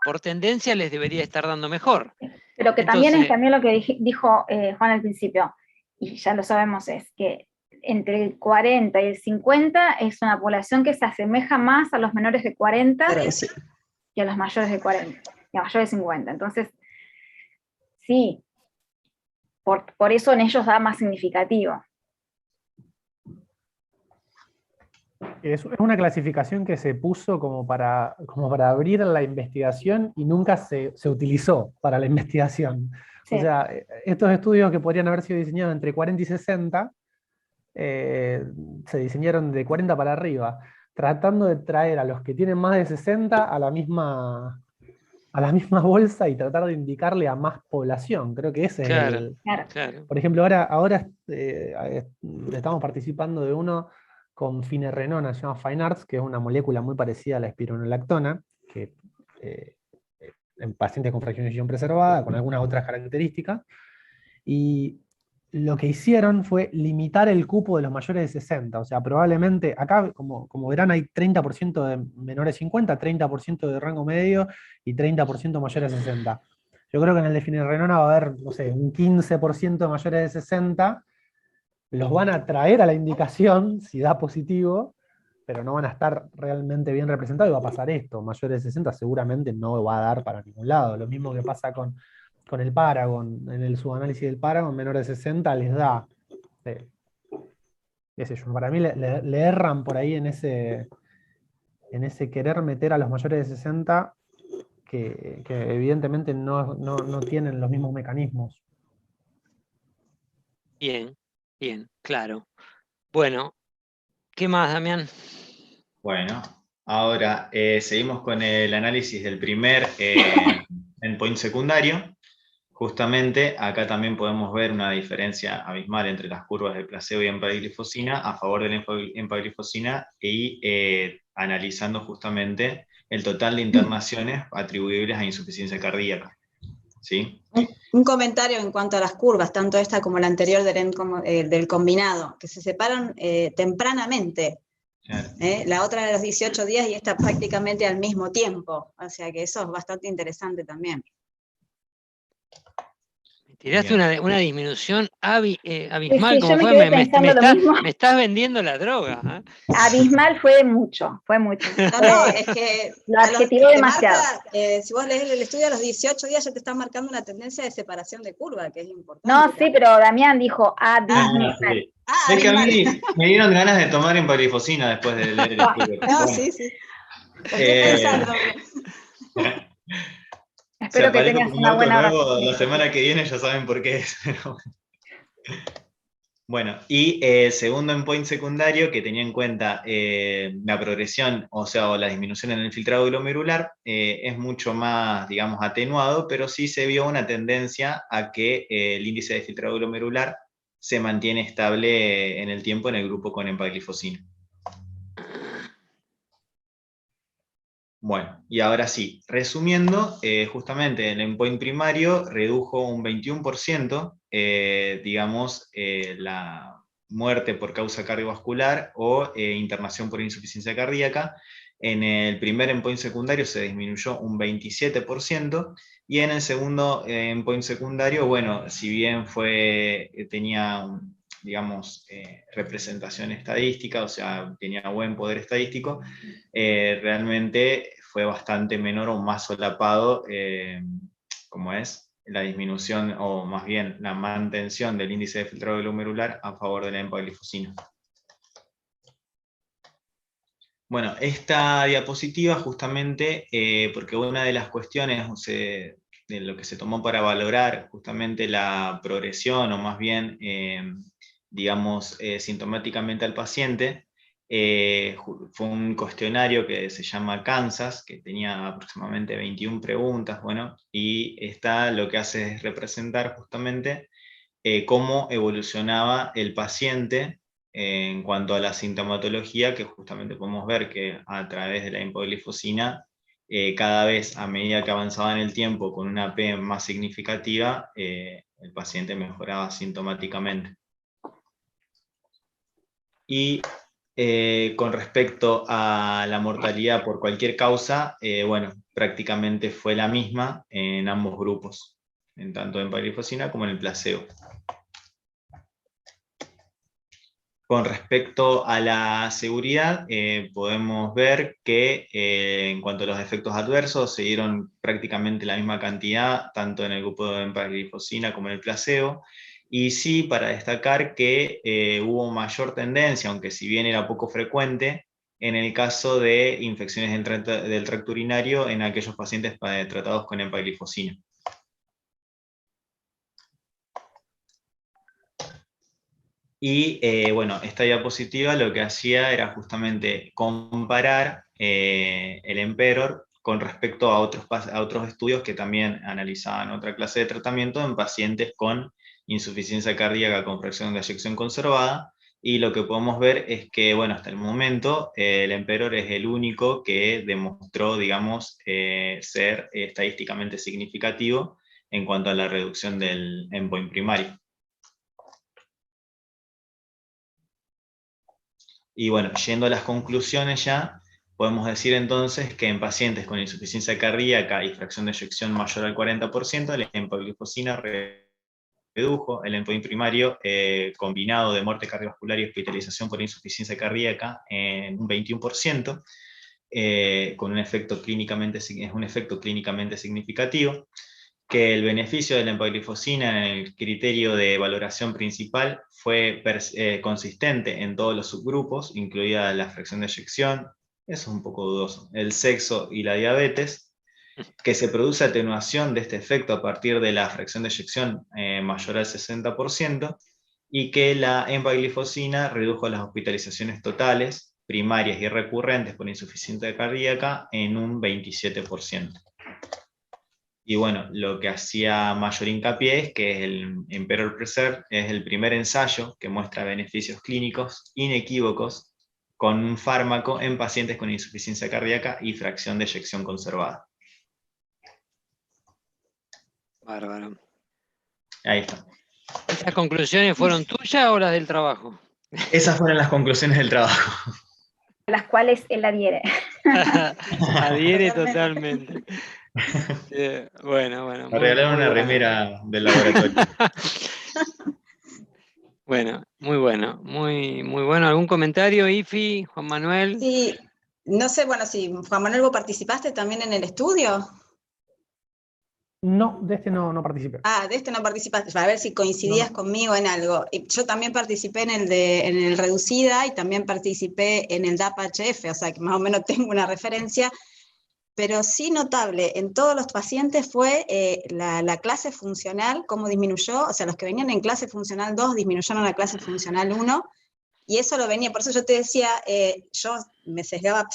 por tendencia les debería estar dando mejor. Pero que entonces, también lo que dijo Juan al principio, y ya lo sabemos, es que entre el 40 y el 50 es una población que se asemeja más a los menores de 40 que a los mayores de 40, y a mayores de 50. Entonces, sí, por eso en ellos da más significativo. Es una clasificación que se puso como para abrir la investigación y nunca se utilizó para la investigación. Sí. O sea, estos estudios que podrían haber sido diseñados entre 40 y 60, se diseñaron de 40 para arriba, tratando de traer a los que tienen más de 60 a la misma bolsa y tratar de indicarle a más población. Creo que ese es el... Claro. Por ejemplo, ahora estamos participando de uno con finerenona, se llama FineArts, que es una molécula muy parecida a la espironolactona, que en pacientes con fracción de eyección preservada, con algunas otras características, y lo que hicieron fue limitar el cupo de los mayores de 60, o sea, probablemente, acá, como verán, hay 30% de menores de 50, 30% de rango medio y 30% mayores de 60. Yo creo que en el de finerenona va a haber, no sé, un 15% de mayores de 60, los van a traer a la indicación, si da positivo, pero no van a estar realmente bien representados y va a pasar esto. Mayores de 60 seguramente no va a dar para ningún lado. Lo mismo que pasa con el Paragon. En el subanálisis del Paragon, menores de 60 les da. Para mí le erran por ahí en ese querer meter a los mayores de 60 que evidentemente no tienen los mismos mecanismos. Bien, bien, claro. Bueno, ¿qué más, Damián? Bueno, ahora seguimos con el análisis del primer endpoint secundario. Justamente acá también podemos ver una diferencia abismal entre las curvas de placebo y empaglifosina a favor de la empaglifosina y analizando justamente el total de internaciones atribuibles a insuficiencia cardíaca. ¿Sí? Un comentario en cuanto a las curvas, tanto esta como la anterior del combinado, que se separan tempranamente. Claro. La otra de los 18 días y esta prácticamente al mismo tiempo. O sea que eso es bastante interesante también. Tiraste una disminución abismal, sí, como yo fue, me estás vendiendo la droga. ¿eh? Abismal fue mucho, fue mucho. No, es que lo adjetivó demasiado. Si vos lees el estudio a los 18 días ya te están marcando una tendencia de separación de curva, que es importante. No, sí, pero Damián dijo abismal. Sí. Es que a mí me dieron ganas de tomar empaglifosina después de leer el estudio. No, bueno. Sí. Estoy pensando. Espero que tengas una buena nuevo, la semana que viene ya saben por qué es. Bueno, y segundo endpoint secundario que tenía en cuenta la progresión, o la disminución en el filtrado glomerular, es mucho más, digamos, atenuado, pero sí se vio una tendencia a que el índice de filtrado glomerular se mantiene estable en el tiempo en el grupo con empaglifosina. Bueno, y ahora sí, resumiendo, justamente el endpoint primario redujo un 21%, digamos, la muerte por causa cardiovascular o internación por insuficiencia cardíaca. En el primer endpoint secundario se disminuyó un 27%, y en el segundo endpoint secundario, bueno, si bien tenía digamos, representación estadística, o sea, tenía buen poder estadístico, realmente fue bastante menor o más solapado, como es la disminución, o más bien la mantención del índice de filtrado glomerular a favor de la empaglifosina. Bueno, esta diapositiva justamente, porque una de las cuestiones de lo que se tomó para valorar justamente la progresión, o más bien, digamos, sintomáticamente al paciente, fue un cuestionario que se llama Kansas, que tenía aproximadamente 21 preguntas, bueno, y lo que hace es representar justamente cómo evolucionaba el paciente en cuanto a la sintomatología, que justamente podemos ver que a través de la empaglifosina, cada vez a medida que avanzaba en el tiempo con una P más significativa, el paciente mejoraba sintomáticamente. Y con respecto a la mortalidad por cualquier causa, bueno, prácticamente fue la misma en ambos grupos, en tanto en empaglifosina como en el placebo. Con respecto a la seguridad, podemos ver que en cuanto a los efectos adversos, se dieron prácticamente la misma cantidad, tanto en el grupo de empaglifosina como en el placebo. Y sí, para destacar que hubo mayor tendencia, aunque si bien era poco frecuente, en el caso de infecciones del tracto urinario en aquellos pacientes tratados con empaglifosina. Y bueno, esta diapositiva lo que hacía era justamente comparar el Emperor con respecto a otros estudios que también analizaban otra clase de tratamiento en pacientes con insuficiencia cardíaca con fracción de eyección conservada, y lo que podemos ver es que, bueno, hasta el momento el Emperor es el único que demostró, digamos, ser estadísticamente significativo en cuanto a la reducción del endpoint primario. Y bueno, yendo a las conclusiones ya, podemos decir entonces que en pacientes con insuficiencia cardíaca y fracción de eyección mayor al 40%, la empaglifosina redujo el endpoint primario combinado de muerte cardiovascular y hospitalización por insuficiencia cardíaca en un 21%, con un efecto clínicamente significativo, que el beneficio de la empaglifosina en el criterio de valoración principal fue consistente en todos los subgrupos, incluida la fracción de eyección, eso es un poco dudoso, el sexo y la diabetes, que se produce atenuación de este efecto a partir de la fracción de eyección mayor al 60%, y que la empaglifosina redujo las hospitalizaciones totales, primarias y recurrentes por insuficiencia cardíaca en un 27%. Y bueno, lo que hacía mayor hincapié es que el Emperor Preserve es el primer ensayo que muestra beneficios clínicos inequívocos con un fármaco en pacientes con insuficiencia cardíaca y fracción de eyección conservada. Bárbaro. Ahí está. ¿Esas conclusiones fueron tuyas o las del trabajo? Esas fueron las conclusiones del trabajo. Las cuales él adhiere. Adhiere totalmente. Bueno. Me regalaron una remera del laboratorio. Bueno, muy bueno, muy bueno. ¿Algún comentario, Ifi, Juan Manuel? Sí, no sé, bueno, si Juan Manuel, ¿vos participaste también en el estudio? No, de este no participé. Ah, de este no participaste, para ver si coincidías conmigo en algo. Yo también participé en el Reducida y también participé en el DAPA-HF, o sea que más o menos tengo una referencia, pero sí notable en todos los pacientes fue la clase funcional, cómo disminuyó, o sea, los que venían en clase funcional 2 disminuyeron a la clase funcional 1, y eso lo venía, por eso yo te decía, yo me sesgaba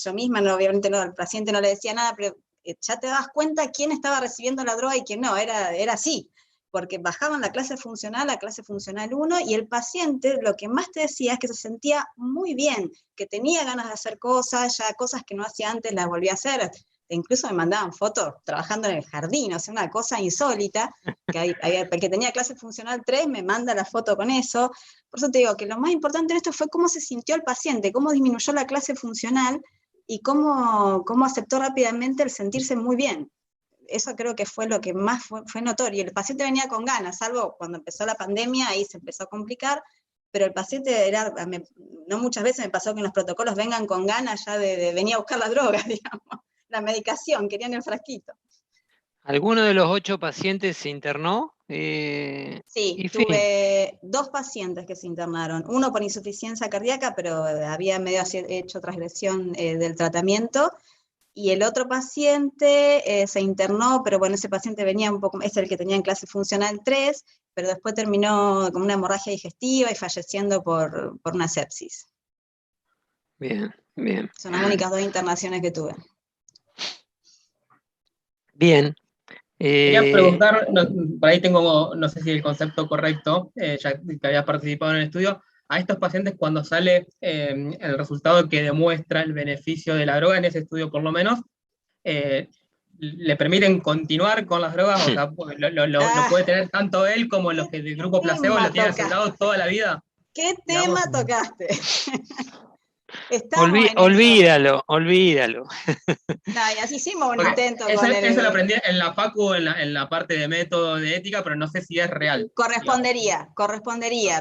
yo misma, no, obviamente no, al paciente no le decía nada, pero ya te das cuenta quién estaba recibiendo la droga y quién no, era así, porque bajaban la clase funcional a clase funcional 1, y el paciente lo que más te decía es que se sentía muy bien, que tenía ganas de hacer cosas, ya cosas que no hacía antes las volvía a hacer, e incluso me mandaban fotos trabajando en el jardín, o sea, una cosa insólita, que el que tenía clase funcional 3 me manda la foto con eso. Por eso te digo que lo más importante en esto fue cómo se sintió el paciente, cómo disminuyó la clase funcional, y cómo aceptó rápidamente el sentirse muy bien. Eso creo que fue lo que más fue notorio. El paciente venía con ganas, salvo cuando empezó la pandemia, ahí se empezó a complicar, pero el paciente no muchas veces me pasó que en los protocolos vengan con ganas ya de venir a buscar la droga, digamos, la medicación, querían el frasquito. ¿Alguno de los 8 pacientes se internó? Sí, tuve 2 pacientes que se internaron, uno por insuficiencia cardíaca, pero había medio hecho transgresión del tratamiento, y el otro paciente se internó, pero bueno, ese paciente venía un poco, es el que tenía en clase funcional 3, pero después terminó con una hemorragia digestiva y falleciendo por una sepsis. Bien. Son las únicas 2 internaciones que tuve. Bien. Quería preguntar, por ahí tengo, no sé si el concepto correcto, ya que había participado en el estudio, a estos pacientes cuando sale el resultado que demuestra el beneficio de la droga, en ese estudio por lo menos, ¿le permiten continuar con las drogas? O sea, ¿lo puede tener tanto él como los que del grupo placebo lo tienen asegurado toda la vida? ¿Qué tema tocaste? Olvídalo. No, y así hicimos un intento eso lo aprendí en la facu, en la parte de método de ética, pero no sé si es real. Correspondería,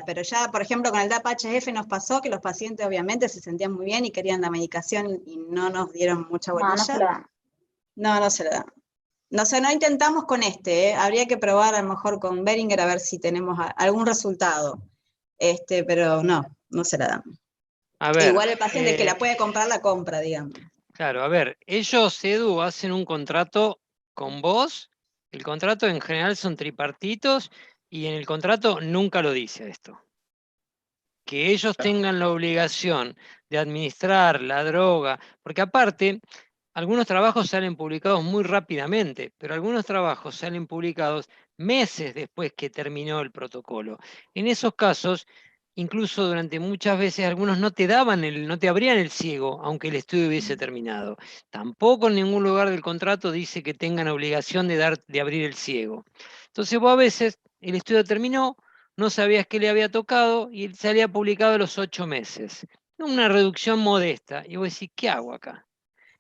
pero ya, por ejemplo, con el DAPA-HF nos pasó que los pacientes obviamente se sentían muy bien y querían la medicación y no nos dieron mucha bolilla. No se lo dan. No intentamos con habría que probar a lo mejor con Boehringer a ver si tenemos algún resultado, pero no se la dan. A ver, igual el paciente que la puede comprar, la compra, digamos. Claro, a ver, ellos, Edu, hacen un contrato con vos, el contrato en general son tripartitos, y en el contrato nunca lo dice esto. Que ellos tengan la obligación de administrar la droga, porque aparte, algunos trabajos salen publicados muy rápidamente, pero algunos trabajos salen publicados meses después que terminó el protocolo. En esos casos, incluso durante muchas veces algunos no te abrían el ciego, aunque el estudio hubiese terminado. Tampoco en ningún lugar del contrato dice que tengan obligación de abrir el ciego. Entonces vos a veces, el estudio terminó, no sabías qué le había tocado y se había publicado a los 8 meses. Una reducción modesta. Y vos decís, ¿qué hago acá?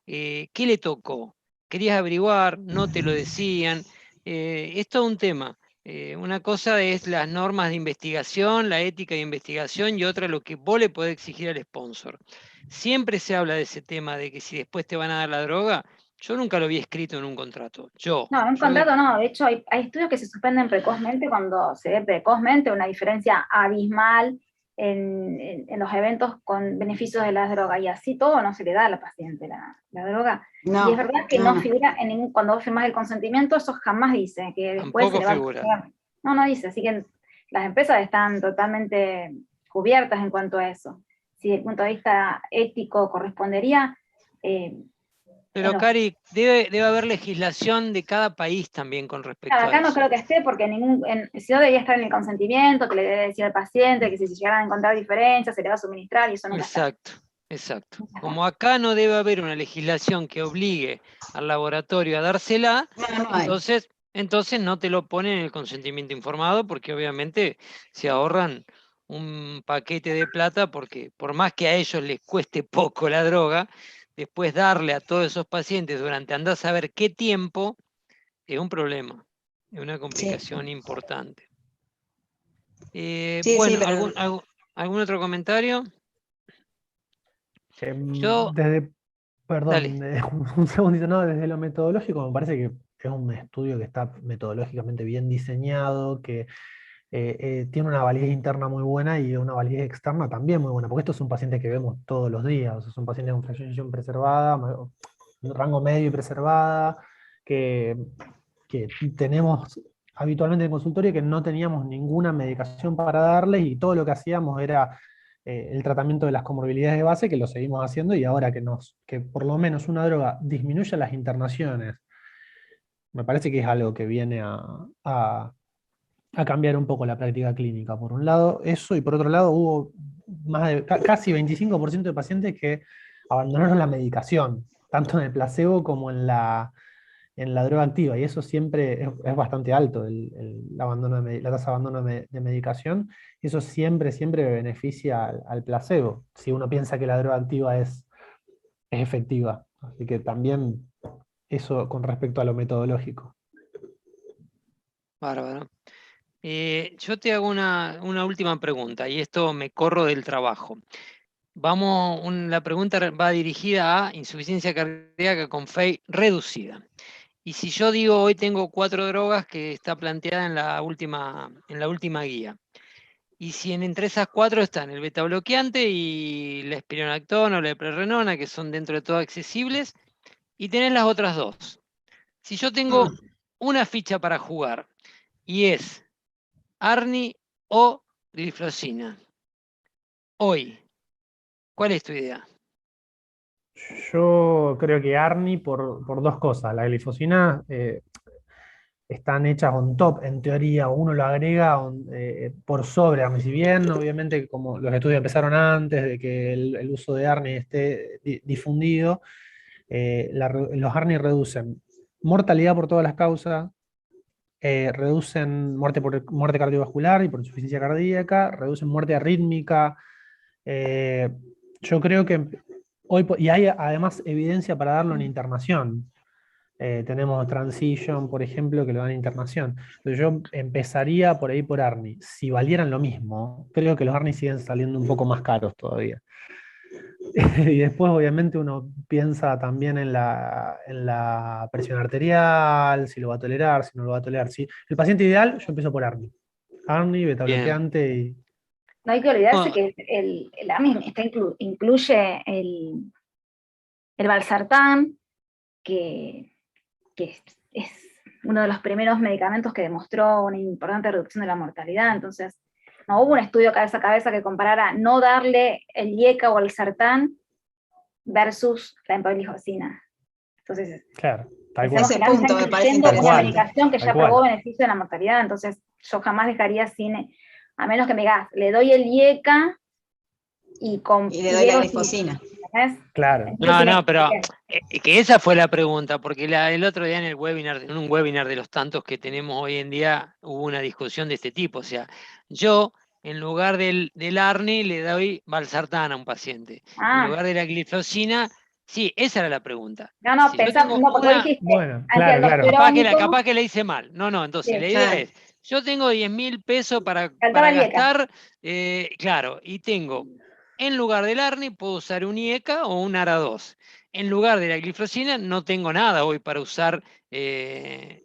¿Qué le tocó? Querías averiguar, no te lo decían. Es todo un tema. Una cosa es las normas de investigación, la ética de investigación, y otra lo que vos le podés exigir al sponsor. Siempre se habla de ese tema de que si después te van a dar la droga, yo nunca lo vi escrito en un contrato. No, en un contrato no. De hecho, hay estudios que se suspenden precozmente cuando se ve precozmente una diferencia abismal en los eventos con beneficios de las drogas, y así todo no se le da a la paciente la droga. Y es verdad que no figura cuando vos firmás el consentimiento, eso jamás dice que después tampoco figura. No dice, así que las empresas están totalmente cubiertas en cuanto a eso. Si desde el punto de vista ético correspondería... pero Cari, debe haber legislación de cada país también con respecto a eso. Acá no creo que esté, porque si no debería estar en el consentimiento, que le debe decir al paciente, que si se llegaran a encontrar diferencias, se le va a suministrar, y eso nunca está. Exacto. Como acá no debe haber una legislación que obligue al laboratorio a dársela, entonces no te lo ponen en el consentimiento informado, porque obviamente se ahorran un paquete de plata, porque por más que a ellos les cueste poco la droga, después darle a todos esos pacientes durante andás a saber qué tiempo, es un problema, es una complicación importante. ¿Algún otro comentario? Perdón, un segundito, no, desde lo metodológico me parece que es un estudio que está metodológicamente bien diseñado, que tiene una validez interna muy buena y una validez externa también muy buena, porque esto es un paciente que vemos todos los días, o sea, es un paciente con fracción preservada, rango medio y preservada, que tenemos habitualmente en consultorio, que no teníamos ninguna medicación para darles, y todo lo que hacíamos era el tratamiento de las comorbilidades de base, que lo seguimos haciendo, y ahora que por lo menos una droga disminuya las internaciones, me parece que es algo que viene a cambiar un poco la práctica clínica. Por un lado eso, y por otro lado hubo más de casi 25% de pacientes que abandonaron la medicación, tanto en el placebo como en la droga activa, y eso siempre es bastante alto, la tasa de abandono de medicación, y eso siempre beneficia al placebo, si uno piensa que la droga activa es efectiva. Así que también eso con respecto a lo metodológico. Bárbaro. Yo te hago una última pregunta, y esto me corro del trabajo. La pregunta va dirigida a insuficiencia cardíaca con FEI reducida. Y si yo digo, hoy tengo 4 drogas que está planteada en la última guía, y si entre esas 4 están el beta bloqueante y la espironolactona o la eplerenona, que son dentro de todo accesibles, y tenés las otras 2. Si yo tengo una ficha para jugar, y es ARNI o gliflozina, hoy, ¿cuál es tu idea? Yo creo que ARNI por dos cosas. La glifosina están hechas on top, en teoría, uno lo agrega por sobre ARNI. Si bien, obviamente, como los estudios empezaron antes de que el uso de ARNI esté difundido, los ARNI reducen mortalidad por todas las causas, reducen muerte cardiovascular y por insuficiencia cardíaca, reducen muerte arrítmica. Yo creo que hoy, y hay además evidencia para darlo en internación. Tenemos Transition, por ejemplo, que lo dan en internación. Entonces yo empezaría por ahí por ARNI. Si valieran lo mismo, creo que los ARNI siguen saliendo un poco más caros todavía. Y después, obviamente, uno piensa también en la presión arterial, si lo va a tolerar, si no lo va a tolerar. Si el paciente ideal, yo empiezo por ARNI. ARNI, beta bloqueante y... No hay que olvidarse que el ARNI incluye el valsartán, que es uno de los primeros medicamentos que demostró una importante reducción de la mortalidad. Entonces, no hubo un estudio cabeza a cabeza que comparara no darle el IECA o el sartán versus la empagliflozina. Entonces, claro, tal cual. Ese punto me parece una interesante. medicación que ya probó beneficio de la mortalidad, entonces yo jamás dejaría a menos que me digas, le doy el IECA y le doy la glifosina. Claro. No, pero que esa fue la pregunta, porque el otro día en un webinar de los tantos que tenemos hoy en día, hubo una discusión de este tipo. O sea, yo en lugar del ARNI le doy valsartán a un paciente. En lugar de la gliflozina, sí, esa era la pregunta. No, si pensamos, no, porque dijiste, bueno, claro. Capaz que le hice mal. No, entonces la idea es, yo tengo 10.000 pesos para gastar, claro, y tengo... En lugar del ARNI puedo usar un IECA o un ARA2. En lugar de la glifosina no tengo nada hoy para usar. En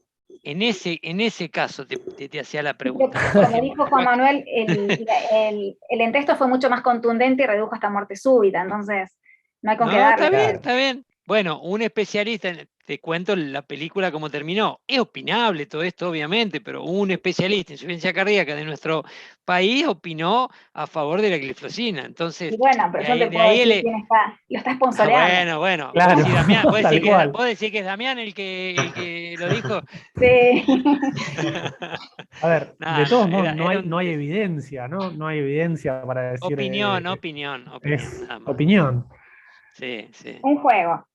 ese caso te hacía la pregunta. Como dijo Juan Manuel, el entresto fue mucho más contundente y redujo hasta muerte súbita. Entonces, no hay con qué darle. Está bien. Bueno, un especialista, te cuento la película como terminó. Es opinable todo esto, obviamente, pero un especialista en insuficiencia cardíaca de nuestro país opinó a favor de la glifosina. Entonces, y bueno, pero yo te puedo decir quién está, lo está sponsoreando. Bueno, claro, si Damián, ¿vos tal cual. decís que es Damián el que lo dijo? Sí. A ver, No, de todos modos, era no hay evidencia, ¿no? No hay evidencia para decir. opinión, Es nada más. opinión. Sí, sí. Un juego.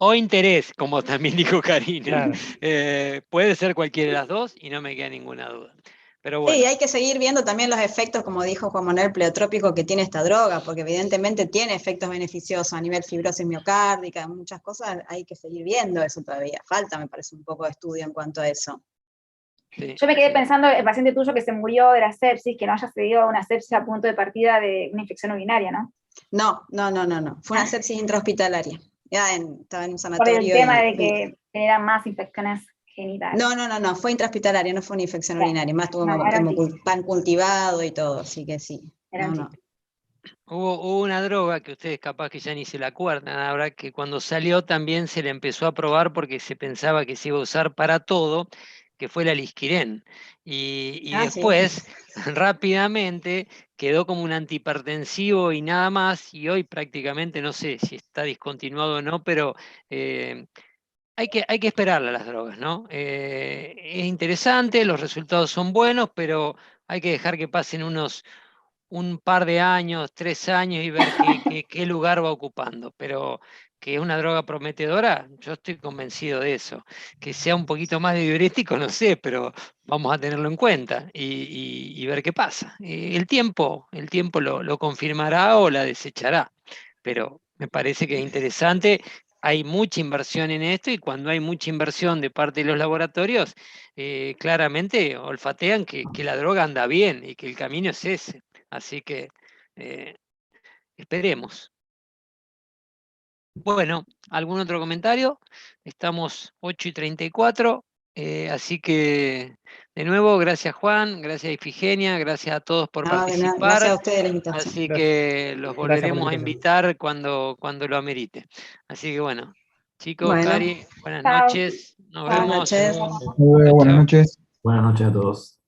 O interés, como también dijo Karina. Claro. Puede ser cualquiera de las dos y no me queda ninguna duda. Pero bueno. Sí, hay que seguir viendo también los efectos, como dijo Juan Manuel, pleotrópicos que tiene esta droga, porque evidentemente tiene efectos beneficiosos a nivel fibrosis miocárdica, muchas cosas, hay que seguir viendo eso todavía. Falta, me parece, un poco de estudio en cuanto a eso. Sí, yo me quedé pensando, el paciente tuyo que se murió de la sepsis, que no haya sido una sepsis a punto de partida de una infección urinaria, ¿no? No. Fue una sepsis intrahospitalaria. Estaba en un sanatorio. Por el tema de que generan más infecciones genitales. No, fue intrahospitalaria, no fue una infección urinaria, más tuvo pan cultivado y todo, así que sí. Hubo una droga que ustedes capaz que ya ni se la acuerdan, ahora que cuando salió también se le empezó a probar porque se pensaba que se iba a usar para todo, que fue la Lisquirén. Y después, rápidamente, quedó como un antihipertensivo y nada más, y hoy prácticamente no sé si está discontinuado o no, pero hay que esperarle a las drogas, ¿no? Es interesante, los resultados son buenos, pero hay que dejar que pasen un par de años, 3 años y ver qué lugar va ocupando. Pero que es una droga prometedora, yo estoy convencido de eso. Que sea un poquito más de diurético, no sé, pero vamos a tenerlo en cuenta y ver qué pasa. El tiempo lo confirmará o la desechará, pero me parece que es interesante. Hay mucha inversión en esto y cuando hay mucha inversión de parte de los laboratorios, claramente olfatean que la droga anda bien y que el camino es ese. Así que esperemos. Bueno, ¿algún otro comentario? Estamos 8:34, así que de nuevo, gracias Juan, gracias Ifigenia, gracias a todos por participar. Gracias a ustedes la invitación. Así que los volveremos a invitar cuando lo amerite. Así que bueno, chicos, Cari, buenas noches. Nos vemos. Buenas noches. Buenas noches. Buenas noches a todos.